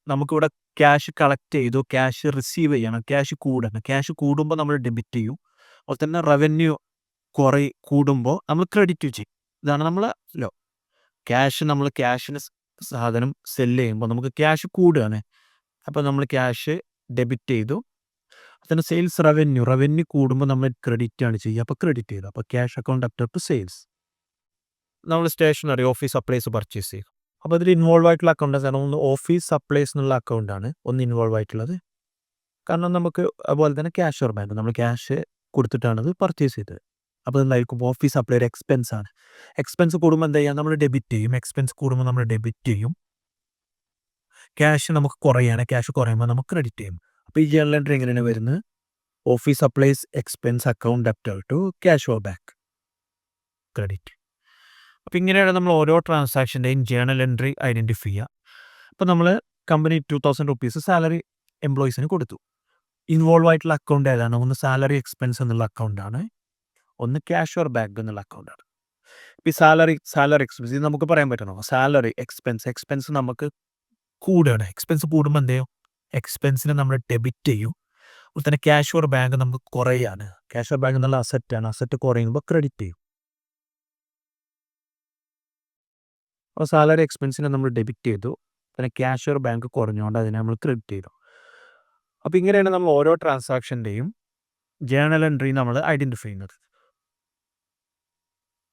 നമുക്കിവിടെ ക്യാഷ് കളക്ട് ചെയ്തു, ക്യാഷ് റിസീവ് ചെയ്യണം, ക്യാഷ് കൂടുമ്പോൾ നമ്മൾ ഡെബിറ്റ് ചെയ്യും. അതുപോലെ തന്നെ റവന്യൂ കൂടുമ്പോൾ നമ്മൾ ക്രെഡിറ്റ് ചെയ്യും. ഇതാണ് നമ്മൾ ലോ. നമ്മൾ ക്യാഷിന് സാധനം സെല്ല് ചെയ്യുമ്പോൾ നമുക്ക് ക്യാഷ് കൂടുകയാണ്, അപ്പോൾ നമ്മൾ ക്യാഷ് ഡെബിറ്റ് ചെയ്തു. അതിന് സെയിൽസ് റവന്യൂ കൂടുമ്പോൾ നമ്മൾ ക്രെഡിറ്റ് ആണ് ചെയ്യുക. അപ്പോൾ ക്രെഡിറ്റ് ചെയ്തു. അപ്പോൾ cash account debtor to sales. നമ്മൾ സ്റ്റേഷനറി ഓഫീസ് സപ്ലൈസ് പർച്ചേസ് ചെയ്യും. അപ്പോൾ അതിൽ ഇൻവോൾവ് ആയിട്ടുള്ള അക്കൗണ്ട് ഒന്ന് ഓഫീസ് സപ്ലൈസ് എന്നുള്ള അക്കൗണ്ടാണ് ഒന്ന് ഇൻവോൾവ് ആയിട്ടുള്ളത്. കാരണം നമുക്ക് അതുപോലെ തന്നെ ക്യാഷ് ഓർ ബാങ്ക് നമ്മൾ ക്യാഷ് കൊടുത്തിട്ടാണ് അത് പർച്ചേസ് ചെയ്തത്. അപ്പോൾ എന്തായിരിക്കും ഓഫീസ് സപ്ലൈ ഒരു എക്സ്പെൻസ് ആണ്. എക്സ്പെൻസ് കൂടുമ്പോൾ എന്താ ചെയ്യുക, നമ്മൾ ഡെബിറ്റ് ചെയ്യും. എക്സ്പെൻസ് കൂടുമ്പോൾ നമ്മൾ ഡെബിറ്റ് ചെയ്യും. ക്യാഷ് നമുക്ക് കുറയാണ്, ക്യാഷ് കുറയുമ്പോൾ നമുക്ക് ക്രെഡിറ്റ് ചെയ്യും. അപ്പോൾ ഈ ജേണൽ എൻട്രി എങ്ങനെയാണ് വരുന്നത്? Office supplies expense account debtor to cash or bank credit. അപ്പോൾ ഇങ്ങനെയാണ് നമ്മൾ ഓരോ ട്രാൻസാക്ഷൻ്റെയും ജേണൽ എൻട്രി ഐഡൻറ്റിഫൈ ചെയ്യുക. അപ്പോൾ നമ്മൾ കമ്പനി 2000 rupees സാലറി എംപ്ലോയീസിന് കൊടുത്തു. ഇൻവോൾവ് ആയിട്ടുള്ള അക്കൗണ്ട് ഏതാണ്? ഒന്ന് സാലറി എക്സ്പെൻസ് എന്നുള്ള അക്കൗണ്ടാണ്, ഒന്ന് ക്യാഷ് ഓർ ബാങ്ക് എന്നുള്ള അക്കൗണ്ടാണ്. ഇപ്പോൾ ഈ സാലറി എക്സ്പെൻസ് ഇത് നമുക്ക് പറയാൻ പറ്റണോ? സാലറി എക്സ്പെൻസ് നമുക്ക് കൂടുകയാണ്. എക്സ്പെൻസ് കൂടുമ്പോൾ എന്ത് ചെയ്യും? എക്സ്പെൻസിനെ നമ്മൾ ഡെബിറ്റ് ചെയ്യും. അതുപോലെ തന്നെ ക്യാഷ് ഓർ ബാങ്ക് നമുക്ക് കുറയാണ്. ക്യാഷ് ഓർ ബാങ്ക് എന്നുള്ള അസറ്റാണ്. അസറ്റ് കുറയുമ്പോൾ ക്രെഡിറ്റ് ചെയ്യും. അപ്പോൾ സാലറി എക്സ്പെൻസിനെ നമ്മൾ ഡെബിറ്റ് ചെയ്തു. പിന്നെ ക്യാഷ് ഓർ ബാങ്ക് കുറഞ്ഞുകൊണ്ട് അതിനെ നമ്മൾ ക്രെഡിറ്റ് ചെയ്തു. അപ്പോൾ ഇങ്ങനെയാണ് നമ്മൾ ഓരോ ട്രാൻസാക്ഷൻ്റെയും ജേണൽ എൻട്രി നമ്മൾ ഐഡൻറ്റിഫൈ ചെയ്യുന്നത്.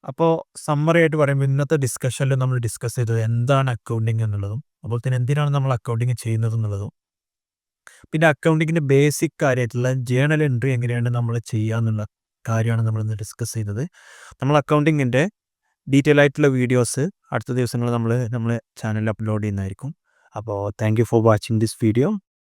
അപ്പോൾ സമ്മറി ആയിട്ട് പറയുമ്പോൾ ഇന്നത്തെ ഡിസ്കഷനിൽ നമ്മൾ ഡിസ്കസ് ചെയ്തത് എന്താണ് അക്കൗണ്ടിങ് എന്നുള്ളതും അതുപോലെ തന്നെ എന്തിനാണ് നമ്മൾ അക്കൗണ്ടിങ് ചെയ്യുന്നത് എന്നുള്ളതും പിന്നെ അക്കൗണ്ടിങ്ങിൻ്റെ ബേസിക് കാര്യമായിട്ടുള്ള ജേണൽ എൻട്രി എങ്ങനെയാണ് നമ്മൾ ചെയ്യുക എന്നുള്ള കാര്യമാണ് നമ്മളിന്ന് ഡിസ്കസ് ചെയ്തത്. നമ്മൾ അക്കൗണ്ടിങ്ങിൻ്റെ ഡീറ്റെയിൽ ആയിട്ടുള്ള വീഡിയോസ് അടുത്ത ദിവസങ്ങൾ നമ്മൾ നമ്മളെ ചാനലിൽ അപ്ലോഡ് ചെയ്യുന്നതായിരിക്കും. അപ്പോൾ thank you for watching this video.